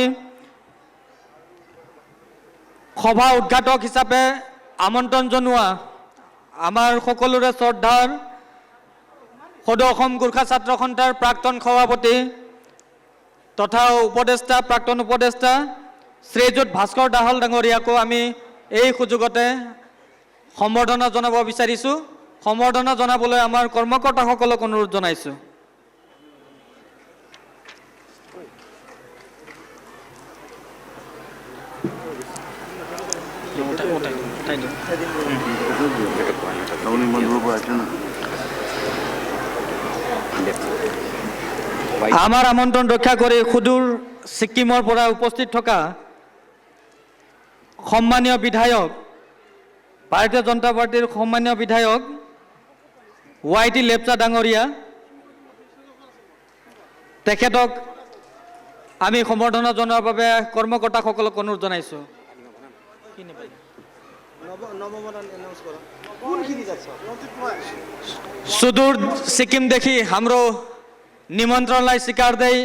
সভা উদ্ঘাটক হিচাপে আমন্ত্ৰণ জনোৱা আমাৰ সকলোৰে শ্ৰদ্ধাৰ সদৌ অসম গোৰ্খা ছাত্ৰ সন্থাৰ প্ৰাক্তন সভাপতি তথা উপদেষ্টা প্ৰাক্তন উপদেষ্টা শ্ৰীযুত ভাস্কৰ দাহল ডাঙৰীয়াকো আমি এই সুযোগতে সম্বৰ্ধনা জনাব বিচাৰিছোঁ। সম্বৰ্ধনা জনাবলৈ আমাৰ কৰ্মকৰ্তাসকলক অনুৰোধ জনাইছোঁ। আমাৰ আমন্ত্ৰণ ৰক্ষা কৰি সুদূৰ ছিক্কিমৰ পৰা উপস্থিত থকা সন্মানীয় বিধায়ক ভাৰতীয় জনতা পাৰ্টিৰ সন্মানীয় বিধায়ক YT লেপচা ডাঙৰীয়া, তেখেতক আমি সম্বৰ্ধনা জনোৱাৰ বাবে কৰ্মকৰ্তাসকলক অনুৰোধ জনাইছোঁ। सुदूर सिक्किम देखि हाम्रो निमन्त्रणलाई स्वीकार्दै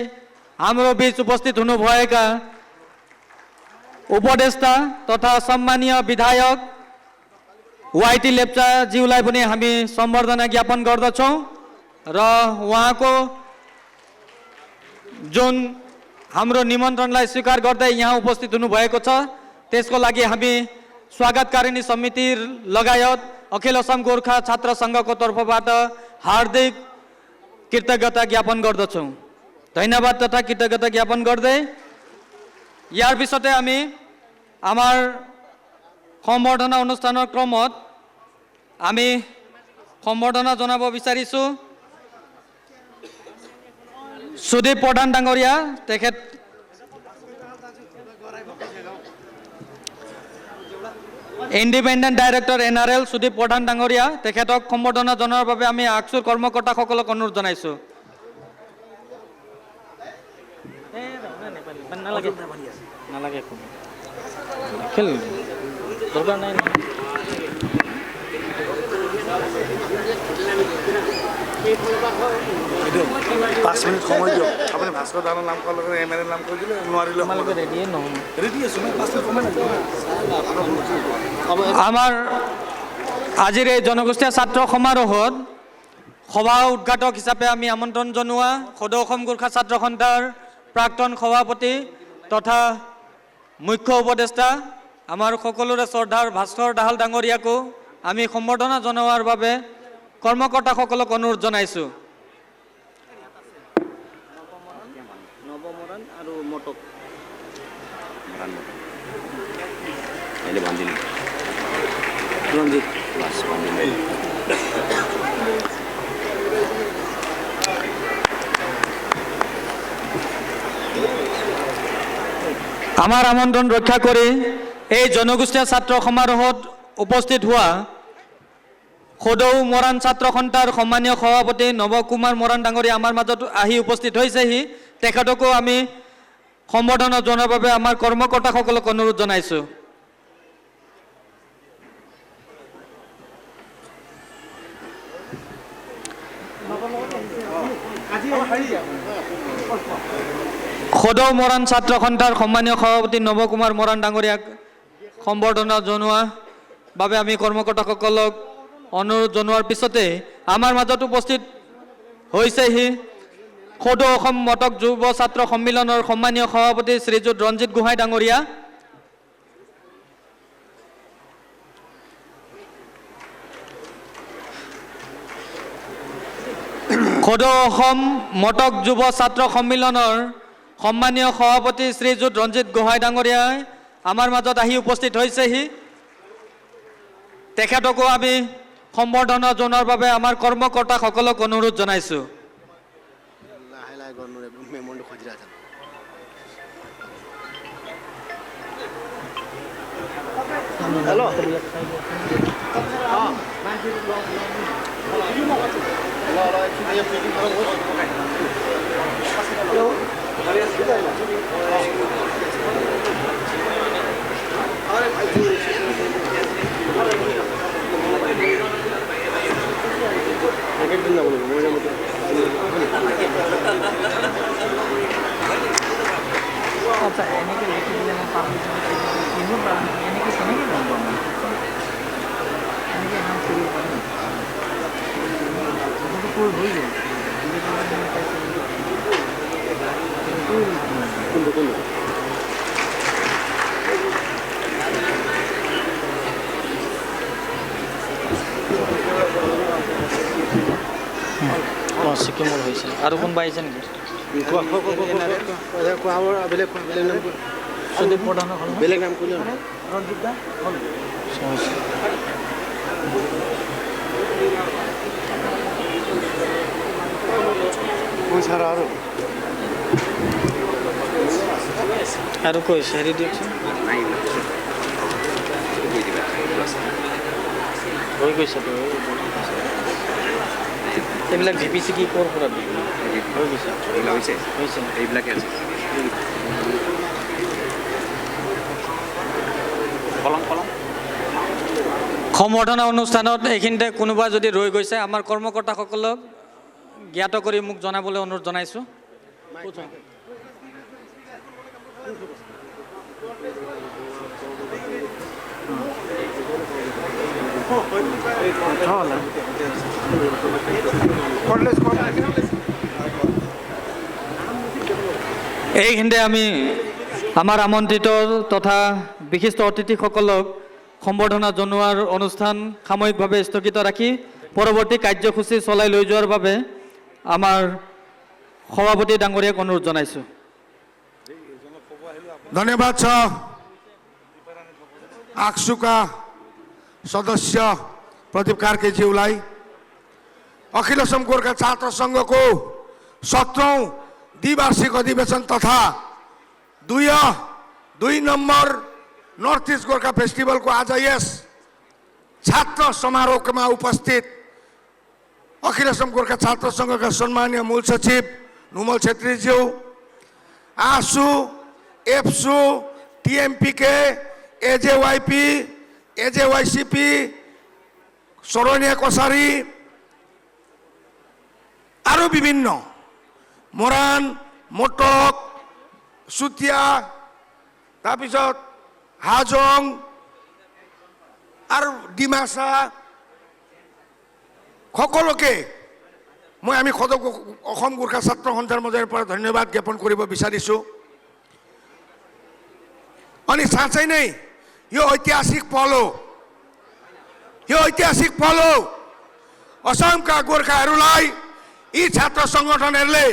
हाम्रो बीच उपस्थित हुनुभएका उपदेष्टा तथा सम्मानीय विधायक YT लेप्चा ज्यूलाई पनि हामी सम्बर्धना ज्ञापन गर्दछौं र उहाँको जुन हाम्रो निमन्त्रणलाई स्वीकार गर्दै यहाँ उपस्थित हुनुभएको छ त्यसको लागि हामी स्वागतकारिणी समिति लगायत अखिल असम गोर्खा छात्र संघको तर्फबाट हार्दिक कृतज्ञता ज्ञापन गर्दछौं। धन्यवाद तथा कृतज्ञता ज्ञापन गर्दै ইয়াৰ পিছতে আমি আমাৰ সম্বৰ্ধনা অনুষ্ঠানৰ ক্ৰমত আমি সম্বৰ্ধনা জনাব বিচাৰিছোঁ সুদীপ প্ৰধান ডাঙৰীয়া, তেখেত ইণ্ডিপেণ্ডেণ্ট ডাইৰেক্টৰ NRL সুদীপ প্ৰধান ডাঙৰীয়া, তেখেতক সম্বৰ্ধনা জনোৱাৰ বাবে আমি আকচুৰ কৰ্মকৰ্তাসকলক অনুৰোধ জনাইছোঁ। নালাগে নালাগে খেল দৰকাৰ নাই। 5 মিনিট সময় দিয়ক। আপুনি ভাস্কৰ দানৰ নাম কোৱাৰ লগে লগে MLA নাম কৈ দিলে নোৱাৰিলে। তোমালোকে ৰেডিয়ে নহয়। ৰেডি আছো ন, 5 মিনিট সময় লাগিব। আমাৰ আজিৰ এই জনগোষ্ঠীয় ছাত্ৰ সমাৰোহত সভা উদ্ঘাটক হিচাপে আমি আমন্ত্ৰণ জনোৱা সদৌ অসম গোৰ্খা ছাত্ৰ সন্থাৰ প্ৰাক্তন সভাপতি তথা মুখ্য উপদেষ্টা আমাৰ সকলোৰে শ্ৰদ্ধাৰ ভাস্কৰ দাহাল ডাঙৰীয়াকো আমি সম্বৰ্ধনা জনোৱাৰ বাবে কৰ্মকৰ্তাসকলক অনুৰোধ জনাইছোঁ। নৱমৰাণ আৰু মটক ৰঞ্জিত আমাৰ আমন্ত্ৰণ ৰক্ষা কৰি এই জনগোষ্ঠীয় ছাত্ৰ সমাৰোহত উপস্থিত হোৱা সদৌ মৰাণ ছাত্ৰ সন্থাৰ সন্মানীয় সভাপতি নৱ কুমাৰ মৰাণ ডাঙৰীয়া আমাৰ মাজত আহি উপস্থিত হৈছেহি। তেখেতকো আমি সম্বৰ্ধনা জনোৱাৰ বাবে আমাৰ কৰ্মকৰ্তাসকলক অনুৰোধ জনাইছোঁ। সদৌ মৰাণ ছাত্ৰ সন্থাৰ সন্মানীয় সভাপতি নৱ কুমাৰ মৰাণ ডাঙৰীয়াক সম্বৰ্ধনা জনোৱা বাবে আমি কৰ্মকৰ্তাসকলক অনুৰোধ জনোৱাৰ পিছতে আমাৰ মাজত উপস্থিত হৈছেহি সদৌ অসম মটক যুৱ ছাত্ৰ সন্মিলনৰ সন্মানীয় সভাপতি শ্ৰীযুত ৰঞ্জিত গোহাঁই ডাঙৰীয়া, সদৌ অসম মটক যুৱ ছাত্ৰ সন্মিলনৰ সন্মানীয় সভাপতি শ্ৰীযুত ৰঞ্জিত গোহাঁই ডাঙৰীয়াই আমাৰ মাজত আহি উপস্থিত হৈছেহি। তেখেতকো আমি সম্বৰ্ধনা জনোৱাৰ বাবে আমাৰ কৰ্মকৰ্তাসকলক অনুৰোধ জনাইছোঁ। এনেকৈ লিখি দিলে মই পাম কিনো পাম এনেকৈ কেনেকৈ গম পাম এনেকৈ নাম কৰিব পাৰিম কৈ হৈ গ'ল অঁ ছিকিমৰ হৈছে আৰু কোনোবা আহিছে নেকি? সুদীপ প্ৰধানৰ হ'ল বেলেগ নাম ক'লে ৰঞ্জিত দা হ'ল আৰু কৈছে হেৰি দিয়কচোন হৈ গৈছে এইবিলাক VPC কি ক'ৰ পৰা হৈ গৈছে হৈছে এইবিলাকে আছে। সম্বৰ্ধনা অনুষ্ঠানত এইখিনিতে কোনোবা যদি ৰৈ গৈছে আমাৰ কৰ্মকৰ্তাসকলক জ্ঞাত কৰি মোক জনাবলৈ অনুৰোধ জনাইছোঁ। এইখিনিতে আমি আমাৰ আমন্ত্ৰিত তথা বিশিষ্ট অতিথিসকলক সম্বৰ্ধনা জনোৱাৰ অনুষ্ঠান সাময়িকভাৱে স্থগিত ৰাখি পৰৱৰ্তী কাৰ্যসূচী চলাই লৈ যোৱাৰ বাবে আমাৰ সভাপতি ডাঙৰীয়াক অনুৰোধ জনাইছোঁ। धन्यवाद छ आक्सुका सदस्य प्रदीप कार्कीज्यूलाई। अखिल असम गोर्खा छात्र सङ्घको 17औं द्विवार्षिक अधिवेशन तथा 2 नम्बर नर्थ इस्ट गोर्खा फेस्टिभलको आज यस छात्र समारोहमा उपस्थित अखिल असम गोर्खा छात्र सङ्घका सम्मानीय मूल सचिव नुमल छेत्रीज्यू, आसु, एफसु, टिएमपीके, एजेवाईपी, एजेवाईसीपी, शरणिया कसारी आरो विभिन्न मोरान, मोटक, सुतिया, তাৰপিছত হাজং আৰু ডিমাসা সকলোকে মই আমি অসম গোৰ্খা ছাত্ৰ সন্থাৰ মাজৰ পৰা ধন্যবাদ জ্ঞাপন কৰিব বিচাৰিছো। अनि साँच्चै नै यो ऐतिहासिक पल हो। असमका गोर्खाहरूलाई यी छात्र सङ्गठनहरूले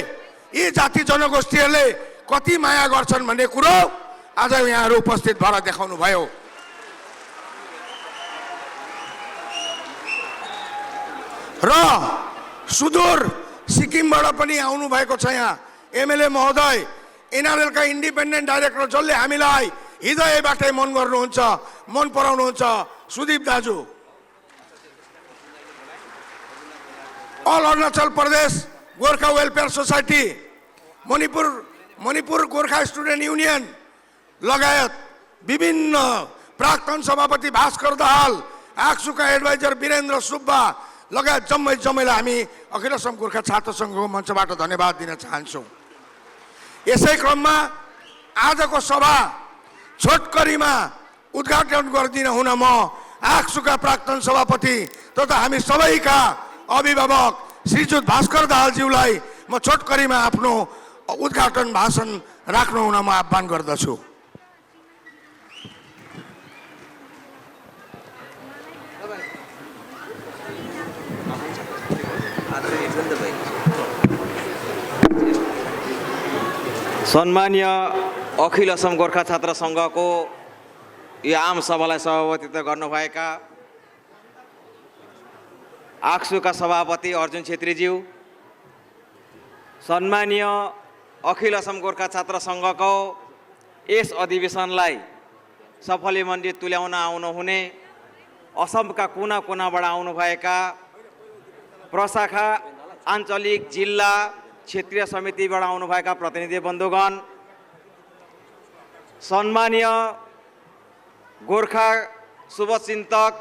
यी जाति जनगोष्ठीहरूले कति माया गर्छन् भन्ने कुरो आज यहाँहरू उपस्थित भएर देखाउनु भयो। र सुदूर सिक्किमबाट पनि आउनु भएको छ यहाँ एमएलए महोदय, एनआरएलका इन्डिपेन्डेन्ट डाइरेक्टर जसले हामीलाई हृदयबाटै मन गर्नुहुन्छ, मन पराउनुहुन्छ, सुदीप दाजु। All Arunachal Pradesh Gorkha welfare society, Manipur Gorkha student union लगायत विभिन्न प्राक्तन सभापति भास्कर दाहाल, आक्सुका एडभाइजर वीरेन्द्र सुब्बा लगायत जम्मैलाई हामी अखिल असम गोर्खा छात्र सङ्घको मञ्चबाट धन्यवाद दिन चाहन्छौँ। यसै क्रममा आजको सभा छोटकरीमा उद्घाटन गरिदिन हुन म आक्सुका प्राक्तन सभापति तथा हामी सबैका अभिभावक श्रीजुत भास्कर दाहालज्यूलाई म छोटकरीमा आफ्नो उद्घाटन भाषण राख्नु हुन म आह्वान गर्दछु। सम्मानीय अखिल असम गोर्खा छात्र सङ्घको यो आम सभालाई सभापतित्व गर्नुभएका आक्सुका सभापति अर्जुन छेत्रीज्यू, सम्मानीय अखिल असम गोर्खा छात्र सङ्घको यस अधिवेशनलाई सफलीमण्डित तुल्याउन आउनुहुने असमका कुना कुनाबाट आउनुभएका प्रशाखा, आञ्चलिक, जिल्ला, क्षेत्रीय समितिबाट आउनुभएका प्रतिनिधि बन्धुगण, सम्मानीय गोर्खा शुभचिन्तक,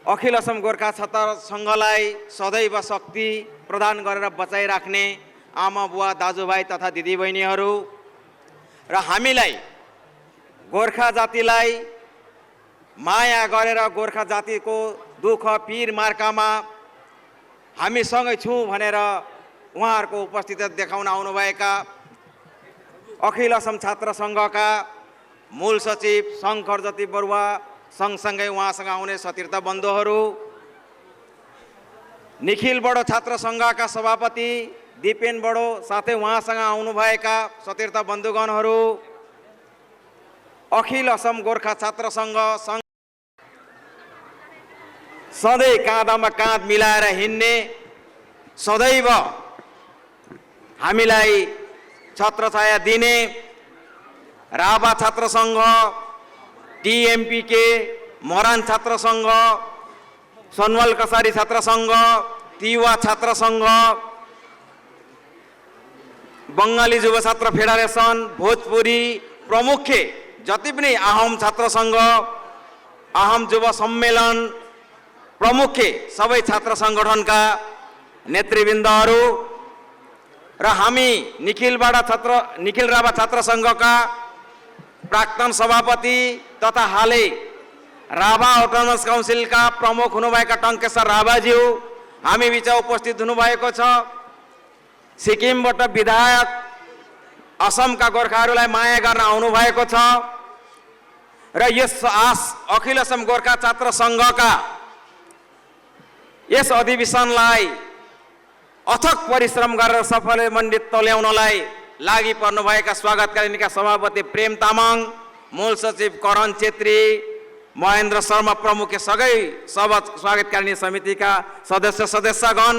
अखिल असम गोर्खा छात्र सङ्घलाई सदैव शक्ति प्रदान गरेर बचाइराख्ने आमा बुवा दाजुभाइ तथा दिदीबहिनीहरू र हामीलाई गोर्खा जातिलाई माया गरेर गोर्खा जातिको दुःख पीर मार्कामा हामीसँगै छौँ भनेर उहाँहरूको उपस्थिति देखाउन आउनुभएका अखिल असम छात्र सङ्घका मूल सचिव शङ्कर जति बरुवा, सँगसँगै उहाँसँग आउने सतीर्थ बन्धुहरू, निखिल बडो छात्र सङ्घका सभापति दिपेन बडो साथै उहाँसँग आउनुभएका सतीर्थ बन्धुगणहरू, अखिल असम गोर्खा छात्र सङ्घ सधैँ काँधमा काँध मिलाएर हिँड्ने, सदैव हामीलाई छत्रछाया दिने राभा छात्र सङ्घ, टिएमपीके, मोरान छात्र सङ्घ, सनवाल कसारी छात्र सङ्घ, तिवा छात्र सङ्घ, बङ्गाली युवा छात्र फेडरेसन, भोजपुरी प्रमुख जति पनि आहम छात्र सङ्घ, आहम युवा सम्मेलन प्रमुख सबै छात्र सङ्गठनका नेतृवृन्दहरू र हामी निखिल राभा छात्र सङ्घका प्राक्तन सभापति तथा हालै राभा अटोनमस काउन्सिलका प्रमुख हुनुभएका टङ्केश्वर राभाज्यू हामी बिच उपस्थित हुनुभएको छ। सिक्किमबाट विधायक असमका गोर्खाहरूलाई माया गर्न आउनुभएको छ र यस अखिल असम गोर्खा छात्र सङ्घका यस अधिवेशनलाई अथक परिश्रम गरेर सफलमण्डित तुल्याउनलाई लागि पर्नुभएका स्वागतकारीका सभापति प्रेम तामाङ, मूल सचिव करण छेत्री, महेन्द्र शर्मा प्रमुख सबै स्वागतकारिणी समितिका सदस्यगण,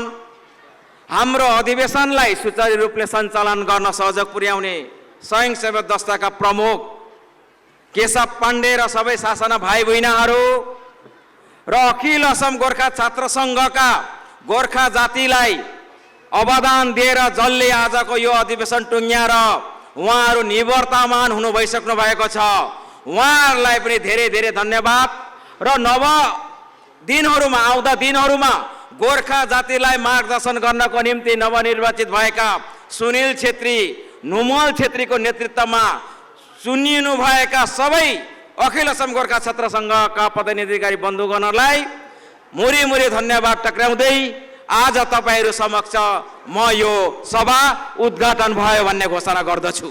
हाम्रो अधिवेशनलाई सुचारू रूपले सञ्चालन गर्न सहयोग पुर्याउने स्वयंसेवक दस्ताका प्रमुख केशव पाण्डे र सबै शासना भाइ बहिनीहरू र अखिल असम गोर्खा छात्र सङ्घका गोर्खा जातिलाई अवदान दिएर जसले आजको यो अधिवेशन टुङ्ग्याएर उहाँहरू निवर्तमान हुनु भइसक्नु भएको छ, उहाँहरूलाई पनि धेरै धेरै धन्यवाद। र दिनहरूमा आउँदा दिनहरूमा गोर्खा जातिलाई मार्गदर्शन गर्नको निम्ति नवनिर्वाचित भएका सुनिल छेत्री, नुमल छेत्रीको नेतृत्वमा चुनिनु भएका सबै अखिल असम गोर्खा छात्र सङ्घका पदाधिकारी बन्धुगणहरूलाई मुरी मुरी धन्यवाद टक्राउँदै आज तपाईहरू समक्ष म यो सभा उद्घाटन भयो भन्ने घोषणा गर्दछु।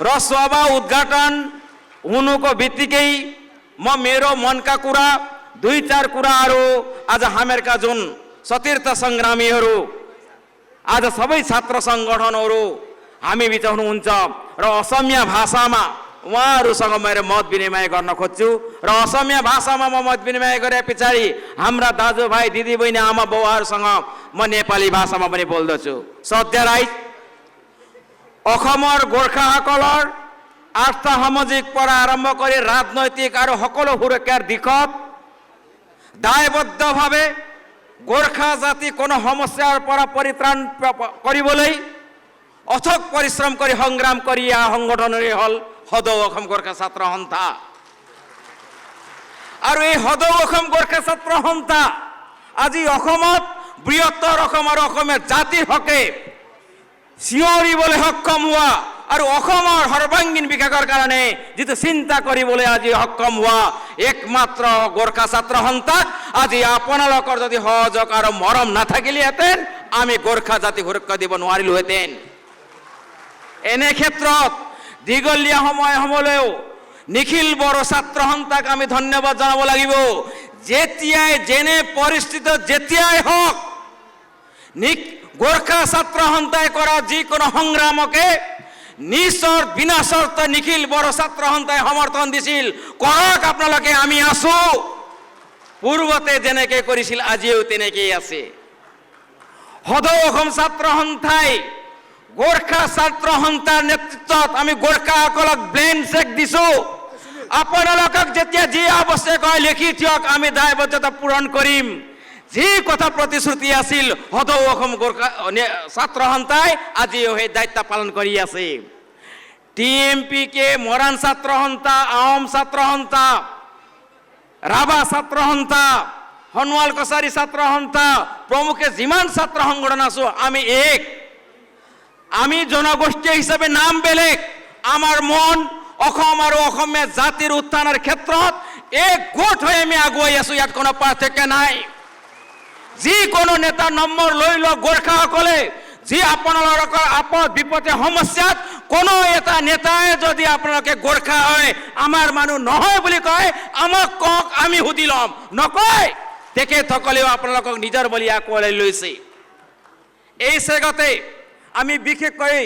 र सभा उद्घाटन हुनुको बित्तिकै म मेरो मनका कुरा 2-4 कुराहरू आज हामीहरूका जुन सतीर्थ सङ्ग्रामीहरू आज सबै छात्र सङ्गठनहरू हामी बिच हुनुहुन्छ र असमिया भाषामा उहाँहरूसँग मेरो मत विनिमय गर्न खोज्छु र असमिया भाषामा म मत विनिमय गरे पछाडि हाम्रा दाजुभाइ दिदीबहिनी आमा बाउहरूसँग म नेपाली भाषामा पनि बोल्दछु। सत्य राई অসমৰ গোৰ্খাসকলৰ আৰ্থ সামাজিক পৰা আৰম্ভ কৰি ৰাজনৈতিক আৰু সকলো সুৰক্ষাৰ দিশত দায়বদ্ধভাৱে গোৰ্খা জাতি কোনো সমস্যাৰ পৰা পৰিত্ৰাণ কৰিবলৈ অথক পৰিশ্ৰম কৰি সংগ্ৰাম কৰি সংগঠনৰে হল সদৌ অসম গোৰ্খা ছাত্ৰ সন্থা। আৰু এই সদৌ অসম গোৰ্খা ছাত্ৰ সন্থা আজি অসমত বৃহত্তৰ অসম আৰু অসমীয়া জাতিৰ হকে চিঞৰিবলৈ সক্ষম হোৱা আৰু অসমৰ সৰ্বাংগীন বিকাশৰ কাৰণে যিটো চিন্তা কৰিবলৈ আজি সক্ষম হোৱা একমাত্ৰ গোৰ্খা ছাত্ৰ সন্থাক আজি আপোনালোকৰ যদি সহযোগ আৰু মৰম নাথাকিলেহেঁতেন আমি গোৰ্খা জাতি সুৰক্ষা দিব নোৱাৰিলোহেঁতেন। এনে ক্ষেত্ৰত দীঘলীয়া সময়লৈও নিখিল বড়ো ছাত্ৰ সন্থাক আমি ধন্যবাদ জনাব লাগিব। যেতিয়াই যেনে পৰিস্থিতিত যেতিয়াই হওক গোৰ্খা ছাত্ৰ সন্থাই কৰা যিকোনো সংগ্ৰামকে নিশ্চয় বিনা শৰ্ত নিখিল বড়ো ছাত্ৰ সন্থাই সমৰ্থন দিছিল। কৰক আপোনালোকে, আমি আছো। পূৰ্বতে যেনেকৈ কৰিছিল আজিও তেনেকেই আছে। সদৌ অসম ছাত্ৰ সন্থাই গোৰ্খা ছাত্ৰ সন্থাৰ নেতৃত্বত আমি গোৰ্খাসকলক ব্লেন চেক দিছো। আপোনালোকক যেতিয়া যি আৱশ্যক হয় লিখি দিয়ক, আমি দায়বদ্ধতা পূৰণ কৰিম। যি কথা প্ৰতিশ্ৰুতি আছিল সদৌ অসম গোৰ্খা ছাত্ৰ সন্থাই আজিও সেই দায়িত্ব পালন কৰি আছে। TMPK, মৰাণ ছাত্ৰ সন্থা, আহোম ছাত্ৰ সন্থা, ৰাভা ছাত্ৰ সন্থা, সোণোৱাল কছাৰী ছাত্ৰ সন্থা প্ৰমুখে যিমান ছাত্ৰ সংগঠন আছো আমি এক। আমি জনগোষ্ঠী হিচাপে নাম বেলেগ, আমাৰ মন অসম আৰু অসমীয়া জাতিৰ উত্থানৰ ক্ষেত্ৰত এক গোট হৈ আমি আগুৱাই আছো। ইয়াত কোনো পাৰ্থক্য নাই। যিকোনো নেতা নম্বৰ লৈ লোৱা গোৰ্খাসকলে যি আপোনালোকৰ আপদ বিপদে সমস্যাত কোনো এটা নেতাই যদি আপোনালোকে গোৰ্খা হয় আমাৰ মানুহ নহয় বুলি কয়, আমাক কওক, আমি সুধি ল'ম। নকয় তেখেতসকলেও আপোনালোকক নিজৰ বুলি আঁকোৱালি লৈছে। এই চেগতে আমি বিশেষকৈ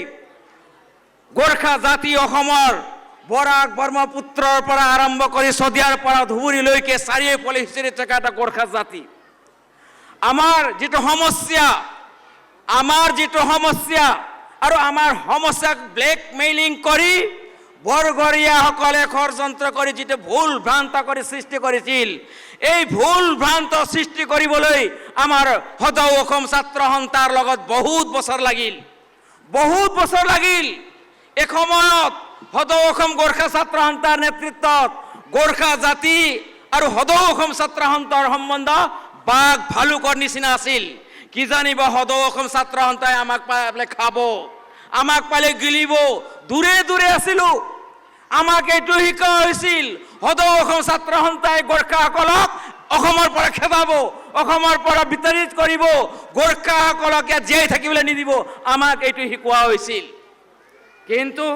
গোৰ্খা জাতি অসমৰ বৰাক ব্ৰহ্মপুত্ৰৰ পৰা আৰম্ভ কৰি শদিয়াৰ পৰা ধুবুৰীলৈকে চাৰিওফালে সিঁচৰি থকা এটা গোৰ্খা জাতি। আমাৰ যিটো সমস্যা আৰু আমাৰ সমস্যাক ব্লেকমেইলিং কৰি বৰগৰীয়াসকলে ষড়যন্ত্ৰ কৰি যিটো ভুল ভ্ৰান্ত কৰি সৃষ্টি কৰিছিল, এই ভুল ভ্ৰান্ত সৃষ্টি কৰিবলৈ আমাৰ সদৌ অসম ছাত্ৰ সন্থাৰ লগত বহুত বছৰ লাগিল। এসময়ত সদৌ অসম গোৰ্খা ছাত্ৰ সন্থাৰ নেতৃত্বত গোৰ্খা জাতি আৰু সদৌ অসম ছাত্ৰ সন্থাৰ সম্বন্ধ বাঘ ভালুকৰ নিচিনা আছিল। কি জানিব সদৌ অসম ছাত্ৰ সন্থাই আমাক পালে খাব, আমাক পালে গিলিব, দূৰে দূৰে আছিলো। আমাক এইটো শিকোৱা হৈছিল সদৌ অসম ছাত্ৰ সন্থাই গোৰ্খাসকলক অসমৰ পৰা খেদাব, অসমৰ পৰা বিতাড়িত কৰিব, গোৰ্খাসকলক জীয়াই থাকিবলৈ নিদিব। আমাক এইটো শিকোৱা হৈছিল। কিন্তু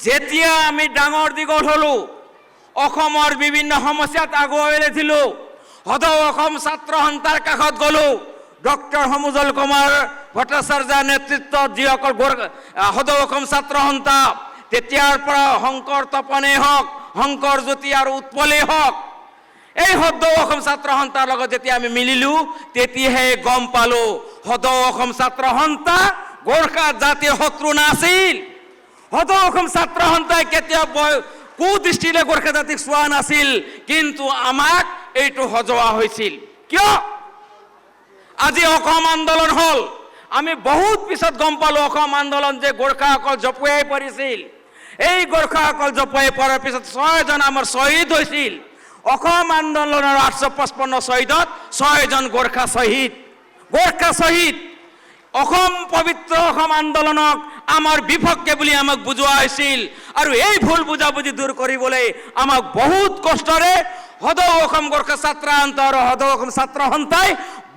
যেতিয়া আমি ডাঙৰ দীঘল হলো, অসমৰ বিভিন্ন সমস্যাত আগুৱাই দিলো, সদৌ অসম ছাত্ৰ সন্থাৰ কাষত গলো, ডক্টৰ সমুজল কুমাৰ ভট্টাচাৰ্যৰ নেতৃত্বত যিসকল সদৌ অসম ছাত্ৰ সন্থা তেতিয়াৰ পৰা শংকৰ তপনেই হওক, শংকৰ জ্যোতি আৰু উৎপলেই হওক, এই সদৌ অসম ছাত্ৰ সন্থাৰ লগত যেতিয়া আমি মিলিলো তেতিয়াহে গম পালো সদৌ অসম ছাত্ৰ সন্থা গোৰ্খা জাতিৰ শত্ৰু নাছিল। সদৌ অসম ছাত্ৰ সন্থাই কেতিয়াও কুদৃষ্টিৰে গোৰ্খা জাতিক চোৱা নাছিল, কিন্তু আমাক এইটো সজোৱা হৈছিল। কিয়? আজি অসম আন্দোলন হল, আমি বহুত পিছত গম পালো অসম আন্দোলন যে গোৰ্খাসকল জঁপুৱাই পৰিছিল। এই গোৰ্খাসকল জঁপুৱাই পৰাৰ পিছত 6 জন আমাৰ শ্বহীদ হৈছিল। অসম আন্দোলনৰ 855 শ্বহীদত 6 জন গোৰ্খা শ্বহীদ। গোৰ্খা শ্বহীদ। অসম পবিত্ৰ অসম আন্দোলনক আমাৰ বিপক্ষে বুলি আমাক বুজোৱা হৈছিল, আৰু এই ভুল বুজাবুজি দূৰ কৰিবলৈ আমাক বহুত কষ্টৰে সদৌ অসম গোৰ্খা ছাত্ৰ সন্থা আৰু সদৌ অসম ছাত্ৰ সন্থাই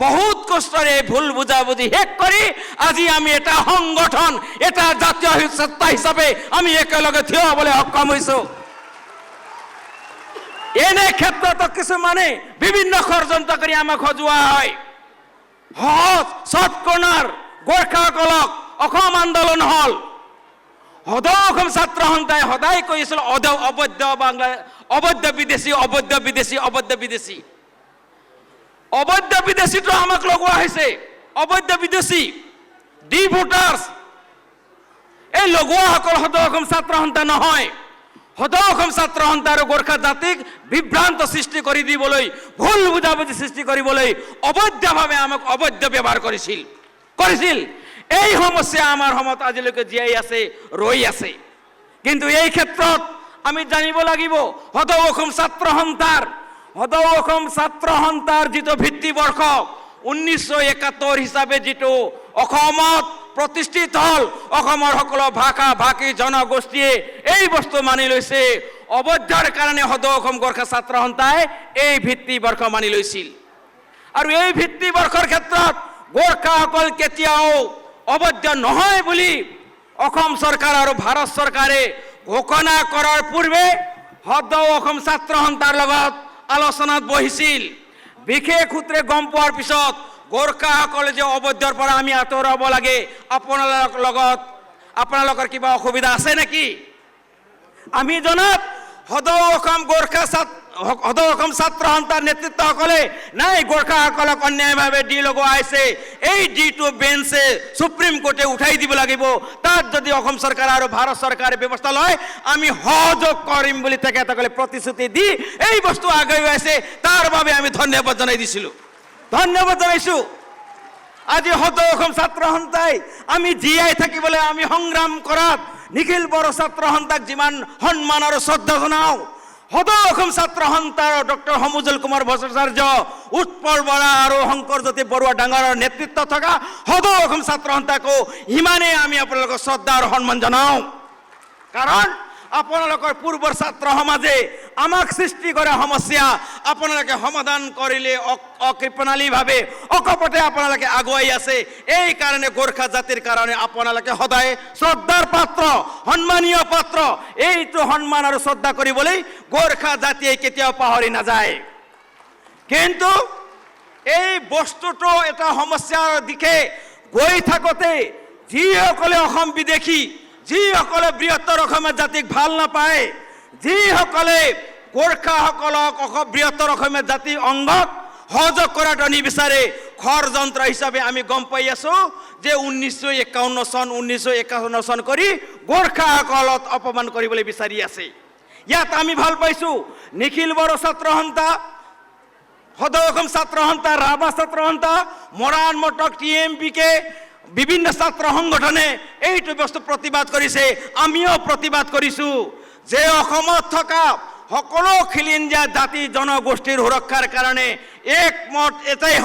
বহুত কষ্টৰে ভুল বুজাবুজি শেষ কৰি আজি আমি এটা সংগঠন, এটা জাতীয় সত্তা হিচাপে আমি একেলগে থিয় হ'বলৈ সক্ষম হৈছো। এনে ক্ষেত্ৰত কিছুমানে বিভিন্ন ষড়যন্ত্ৰ কৰি আমাক সজোৱা হয়। সহজ চটকণাৰ গোৰ্খাসকলক অসম আন্দোলন হল। সদৌ অসম ছাত্ৰ সন্থাই সদায় কৈছিল অবৈধ বাংলা, অবৈধ বিদেশী, অবৈধ বিদেশী, অবৈধ বিদেশী। অবৈধ বিদেশীটো আমাক লগোৱা হৈছে। অবৈধ বিদেশী ডি ভোটাৰ্ছ, এই লগোৱাসকল সদৌ অসম ছাত্ৰ সন্থা নহয়। সদৌ অসম ছাত্ৰ সন্থা আৰু গোৰ্খা জাতিক বিভ্ৰান্ত সৃষ্টি কৰি দিবলৈ, ভুল বুজাবুজি সৃষ্টি কৰিবলৈ অবৈধভাৱে আমাক অবৈধ ব্যৱহাৰ কৰিছিল। এই সমস্যা আমাৰ সময়ত আজিলৈকে জীয়াই আছে, ৰৈ আছে। কিন্তু এই ক্ষেত্ৰত আমি জানিব লাগিব সদৌ অসম ছাত্ৰ সন্থাৰ যিটো ভিত্তিবৰ্ষ 1971 হিচাপে যিটো অসমত প্ৰতিষ্ঠিত হল, অসমৰ সকলো ভাষা ভাষী জনগোষ্ঠীয়ে এই বস্তু মানি লৈছে। অবৈধৰ কাৰণে সদৌ অসম গোৰ্খা ছাত্ৰ সন্থাই এই ভিত্তিবৰ্ষ মানি লৈছিল, আৰু এই ভিত্তিবৰ্ষৰ ক্ষেত্ৰত গোৰ্খাসকল কেতিয়াও অবৈধ নহয় বুলি অসম চৰকাৰ আৰু ভাৰত চৰকাৰে ঘোষণা কৰাৰ পূৰ্বে সদৌ অসম ছাত্ৰ সন্থাৰ লগত আলোচনাত বহিছিল। বিশেষ সূত্ৰে গম পোৱাৰ পিছত গোৰ্খাসকলে যে অবৈধৰ পৰা আমি আঁতৰাব লাগে, আপোনালোকৰ কিবা অসুবিধা আছে নেকি? আমি জনাত সদৌ অসম ছাত্ৰ সন্থাৰ নেতৃত্বসকলে নাই, গোৰ্খাসকলক অন্যায়ভাৱে ডি লগোৱা হৈছে, এই ডিটো বেঞ্চে সুপ্ৰিম কোৰ্টে উঠাই দিব লাগিব। তাত যদি অসম চৰকাৰ আৰু ভাৰত চৰকাৰে ব্যৱস্থা লয় আমি সহযোগ কৰিম বুলি তেখেতসকলে প্ৰতিশ্ৰুতি দি এই বস্তু আগুৱাই আছে। তাৰ বাবে আমি ধন্যবাদ জনাইছো। আজি সদৌ অসম ছাত্ৰ সন্থাই আমি জীয়াই থাকিবলৈ আমি সংগ্ৰাম কৰাত নিখিল বড়ো ছাত্ৰ সন্থাক যিমান সন্মান আৰু শ্ৰদ্ধা জনাওঁ, সদৌ অসম ছাত্ৰ সন্থাৰ ডক্টৰ সমুজল কুমাৰ ভট্টাচাৰ্য, উৎপল বৰা আৰু শংকৰ জ্যোতি বৰুৱা ডাঙৰৰ নেতৃত্ব থকা সদৌ অসম ছাত্ৰ সন্থাকো সিমানেই আমি আপোনালোকক শ্ৰদ্ধা আৰু সন্মান জনাওঁ। কাৰণ আপোনালোকৰ পূৰ্বৰ ছাত্ৰ সমাজে আমাক সৃষ্টি কৰা সমস্যা আপোনালোকে সমাধান কৰিলে অকৃপণালীভাৱে অকপটে আপোনালোকে আগুৱাই আছে। এই কাৰণে গোৰ্খা জাতিৰ কাৰণে আপোনালোকে সদায় শ্ৰদ্ধাৰ পাত্ৰ, সন্মানীয় পাত্ৰ। এইটো সন্মান আৰু শ্ৰদ্ধা কৰিবলৈ গোৰ্খা জাতিয়ে কেতিয়াও পাহৰি নাযায়। কিন্তু এই বস্তুটো এটা সমস্যাৰ দিশে গৈ থাকোঁতে যিসকলে অসম বিদেশী, যিসকলে বৃহত্তৰ অসমীয়া জাতিক ভাল নাপায়, যিসকলে গোৰ্খাসকলক বৃহত্তৰ অসমীয়া জাতিৰ অংগক সহযোগ কৰাটো নিবিচাৰে, ষড়যন্ত্ৰ হিচাপে আমি গম পাই আছো যে 1951 চন কৰি গোৰ্খাসকলক অপমান কৰিবলৈ বিচাৰি আছে। ইয়াত আমি ভাল পাইছো নিখিল বড়ো ছাত্ৰ সন্থা, সদৌ অসম ছাত্ৰ সন্থা, ৰাভা ছাত্ৰ সন্থা, মৰাণ মটক TMPকে বিভিন্ন ছাত্ৰ সংগঠনে এইটো বস্তু প্ৰতিবাদ কৰিছে। আমিও প্ৰতিবাদ কৰিছো যে অসমত থকা সকলো খিলঞ্জীয়া জাতি জনগোষ্ঠীৰ সুৰক্ষাৰ কাৰণে একমত এটাই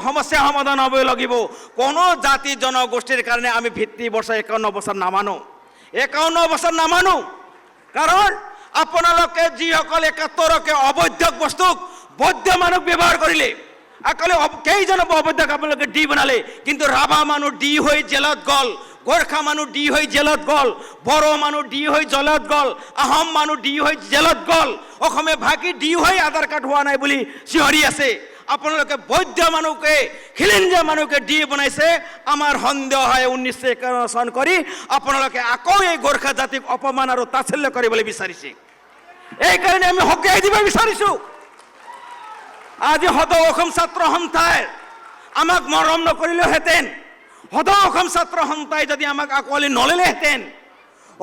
সমস্যা সমাধান হ'ব লাগিব। কোনো জাতি জনগোষ্ঠীৰ কাৰণে আমি ভিত্তিবৰ্ষ 51 বছৰ নামানো। কাৰণ আপোনালোকে যিসকলে 71কে অবৈধ বস্তুক বৈধ মানুহ ব্যৱহাৰ কৰিলে, অকলে কেইজন অবৈধক আপোনালোকে ডি বনালে, কিন্তু ৰাভা মানুহ ডি হৈ জেলত গ'ল, গোৰ্খা মানুহ ডি হৈ জেলত গ'ল, বড়ো মানুহ ডি হৈ জেলত গ'ল, আহোম মানুহ ডি হৈ জেলত গ'ল, অসমীয়া ভাষী ডি হৈ আধাৰ কাৰ্ড হোৱা নাই বুলি চিঞৰি আছে। আপোনালোকে বৈধ মানুহকে খিলঞ্জীয়া মানুহকে দি বনাইছে আমাৰ সন্দেহ হয় 1951 চন কৰি আপোনালোকে আকৌ এই গোৰ্খা জাতিক অপমান আৰু তাচ্ছিল্য কৰিবলৈ বিচাৰিছে এই কাৰণে আমি সকীয়াই দিব বিচাৰিছো আজি সদৌ অসম ছাত্ৰ সন্থাই আমাক মৰম নকৰিলেহেঁতেন সদৌ অসম ছাত্ৰ সন্থাই যদি আমাক আঁকোৱালি নললেহেঁতেন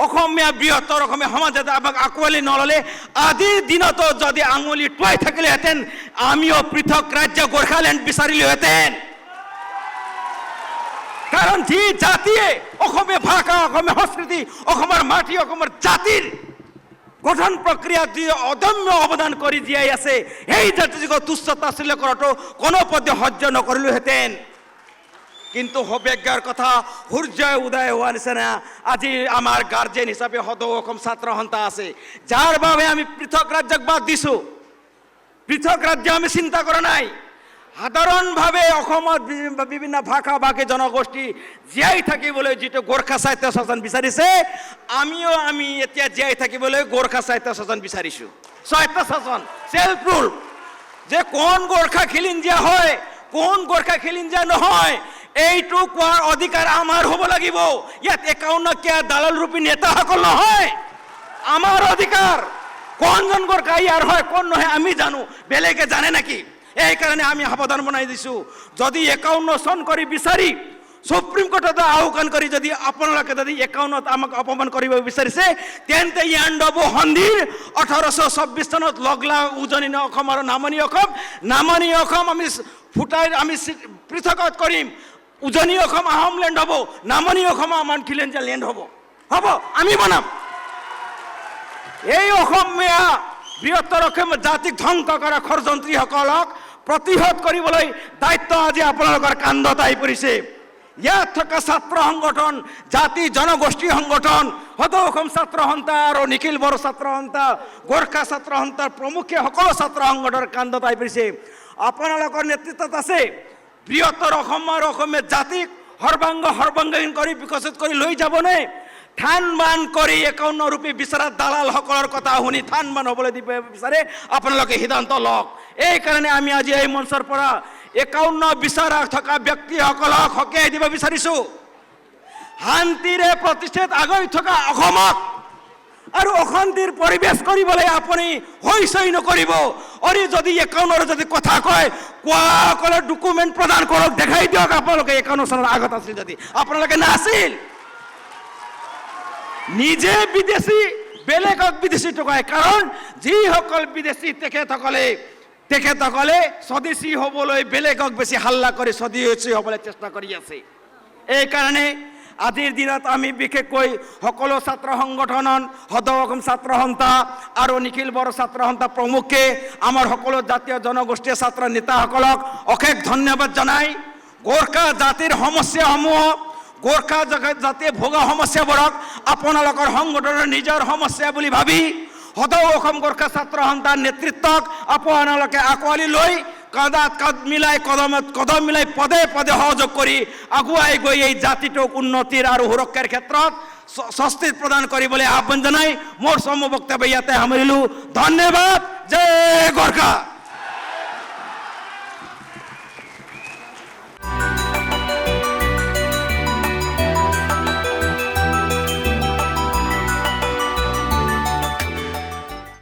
অসমীয়া বৃহত্তৰ অসমীয়া সমাজে আমাক আঁকোৱালি নললে আজিৰ দিনতো যদি আঙুলি টুৱাই থাকিলেহেঁতেন আমিও পৃথক ৰাজ্য গোৰ্খালেণ্ড বিচাৰিলোহেঁতেন কাৰণ যি জাতিয়ে অসমীয়া ভাষা অসমীয়া সংস্কৃতি অসমৰ মাটি অসমৰ জাতিৰ গঠন প্ৰক্ৰিয়াত যি অদম্য অৱদান কৰি জীয়াই আছে সেই জাতিক তুচ্ছ তাচ্ছিল্য কৰাটো কোনো পধ্যে সহ্য নকৰিলোহেঁতেন কিন্তু সৌভাগ্যৰ কথা সূৰ্য উদয় হোৱা নিচিনা আজি আমাৰ গাৰ্জেন হিচাপে সদৌ অসম ছাত্ৰ সন্থা আছে যাৰ বাবে আমি পৃথক ৰাজ্যক বাদ দিছোঁ পৃথক ৰাজ্য আমি চিন্তা কৰা নাই সাধাৰণভাৱে অসমত বিভিন্ন ভাষা ভাষী জনগোষ্ঠী জীয়াই থাকিবলৈ যিটো গোৰ্খা সাহিত্য শাসন বিচাৰিছে আমি এতিয়া জীয়াই থাকিবলৈ গোৰ্খা সাহিত্য শাসন বিচাৰিছোঁ সাহিত্য শাসন সেল্ফ ৰুল যে কোন গোৰ্খা খিলঞ্জীয়া হয় কোন গোৰ্খা খিলঞ্জীয়া নহয় এইটো কোৱাৰ অধিকাৰ আমাৰ হ'ব লাগিব ইয়াত 51 কিয়া দালাল ৰূপী নেতাসকল নহয় আমাৰ অধিকাৰ কোনজন গোৰ্খা ইয়াৰ হয় কোন নহয় আমি জানো বেলেগে জানে নেকি এই কাৰণে আমি সাৱধান বনাই দিছোঁ যদি 51 চন কৰি বিচাৰি সুপ্ৰিম কোৰ্টত আহ্বান কৰি যদি আপোনালোকে যদি 51ত আমাক অপমান কৰিব বিচাৰিছে তেন্তে ইয়াণ্ডাবু সন্ধিৰ 1826 চনত লগলা উজনি অসম আৰু নামনি অসম আমি ফুটাই আমি পৃথকত কৰিম উজনি অসম আহোম লেণ্ড হ'ব নামনি অসম আমাৰ খিলঞ্জীয়া লেণ্ড হ'ব আমি বনাম এই অসমীয়া বৃহত্তৰ অসমীয়া জাতিক ধ্বংস কৰা ষড়যন্ত্ৰীসকলক প্ৰতিহত কৰিবলৈ দায়িত্ব আজি আপোনালোকৰ কান্ধত আহি পৰিছে ইয়াত থকা ছাত্ৰ সংগঠন জাতি জনগোষ্ঠী সংগঠন সদৌ অসম ছাত্ৰ সন্থা আৰু নিখিল বড়ো ছাত্ৰ সন্থা গোৰ্খা ছাত্ৰ সন্থাৰ প্ৰমুখে সকলো ছাত্ৰ সংগঠনৰ কান্ধত আহি পৰিছে আপোনালোকৰ নেতৃত্বত আছে বৃহত্তৰ অসম আৰু অসমীয়া জাতিক সৰ্বাংগীন কৰি বিকশিত কৰি লৈ যাবনে থান বান কৰি 51 ৰূপী বিচাৰা দালালসকলৰ কথা শুনি থান বান হ'বলৈ দিব বিচাৰে আপোনালোকে সিদ্ধান্ত লওক এই কাৰণে আমি আজি এই মঞ্চৰ পৰা 51 বিচাৰা থকা ব্যক্তিসকলক সকীয়াই দিব বিচাৰিছোঁ শান্তিৰে প্ৰতিষ্ঠিত আগুৱাই থকা অসমত আৰু অশান্তিৰ পৰিবেশ কৰিবলৈ আপুনি হৈছই নকৰিব আৰু যদি 51ৰ যদি কথা কয় কোৱাসকলে ডকুমেণ্ট প্ৰদান কৰক দেখাই দিয়ক আপোনালোকে 51 চনৰ আগত আছিল যদি আপোনালোকে নাছিল নিজে বিদেশী বেলেগক বিদেশী টকায় কাৰণ যিসকল বিদেশী তেখেতসকলে স্বদেশী হ'বলৈ বেলেগক বেছি হাল্লা কৰি স্বদেশী হ'বলৈ চেষ্টা কৰি আছে এই কাৰণে আজিৰ দিনত আমি বিশেষকৈ সকলো ছাত্ৰ সংগঠন সদৌ অসম ছাত্ৰ সন্থা আৰু নিখিল বড়ো ছাত্ৰ সন্থা প্ৰমুখে আমাৰ সকলো জাতীয় জনগোষ্ঠীয় ছাত্ৰ নেতাসকলক অশেষ ধন্যবাদ জনাই গোৰ্খা জাতিৰ সমস্যাসমূহ গোৰ্খা জাতিয়ে ভোগা সমস্যাবোৰক আপোনালোকৰ সংগঠনৰ নিজৰ সমস্যা বুলি ভাবি সদৌ অসম গোৰ্খা ছাত্ৰ সন্থাৰ নেতৃত্বক আপোনালোকে আঁকোৱালি লৈ কাঁধত কাঁধ মিলাই কদম মিলাই পদে পদে সহযোগ কৰি আগুৱাই গৈ এই জাতিটোক উন্নতিৰ আৰু সুৰক্ষাৰ ক্ষেত্ৰত স্বস্তি প্ৰদান কৰিবলৈ আহ্বান জনাই মোৰ সমূহ বক্তব্য ইয়াতে সামৰিলোঁ ধন্যবাদ জয় গোৰ্খা।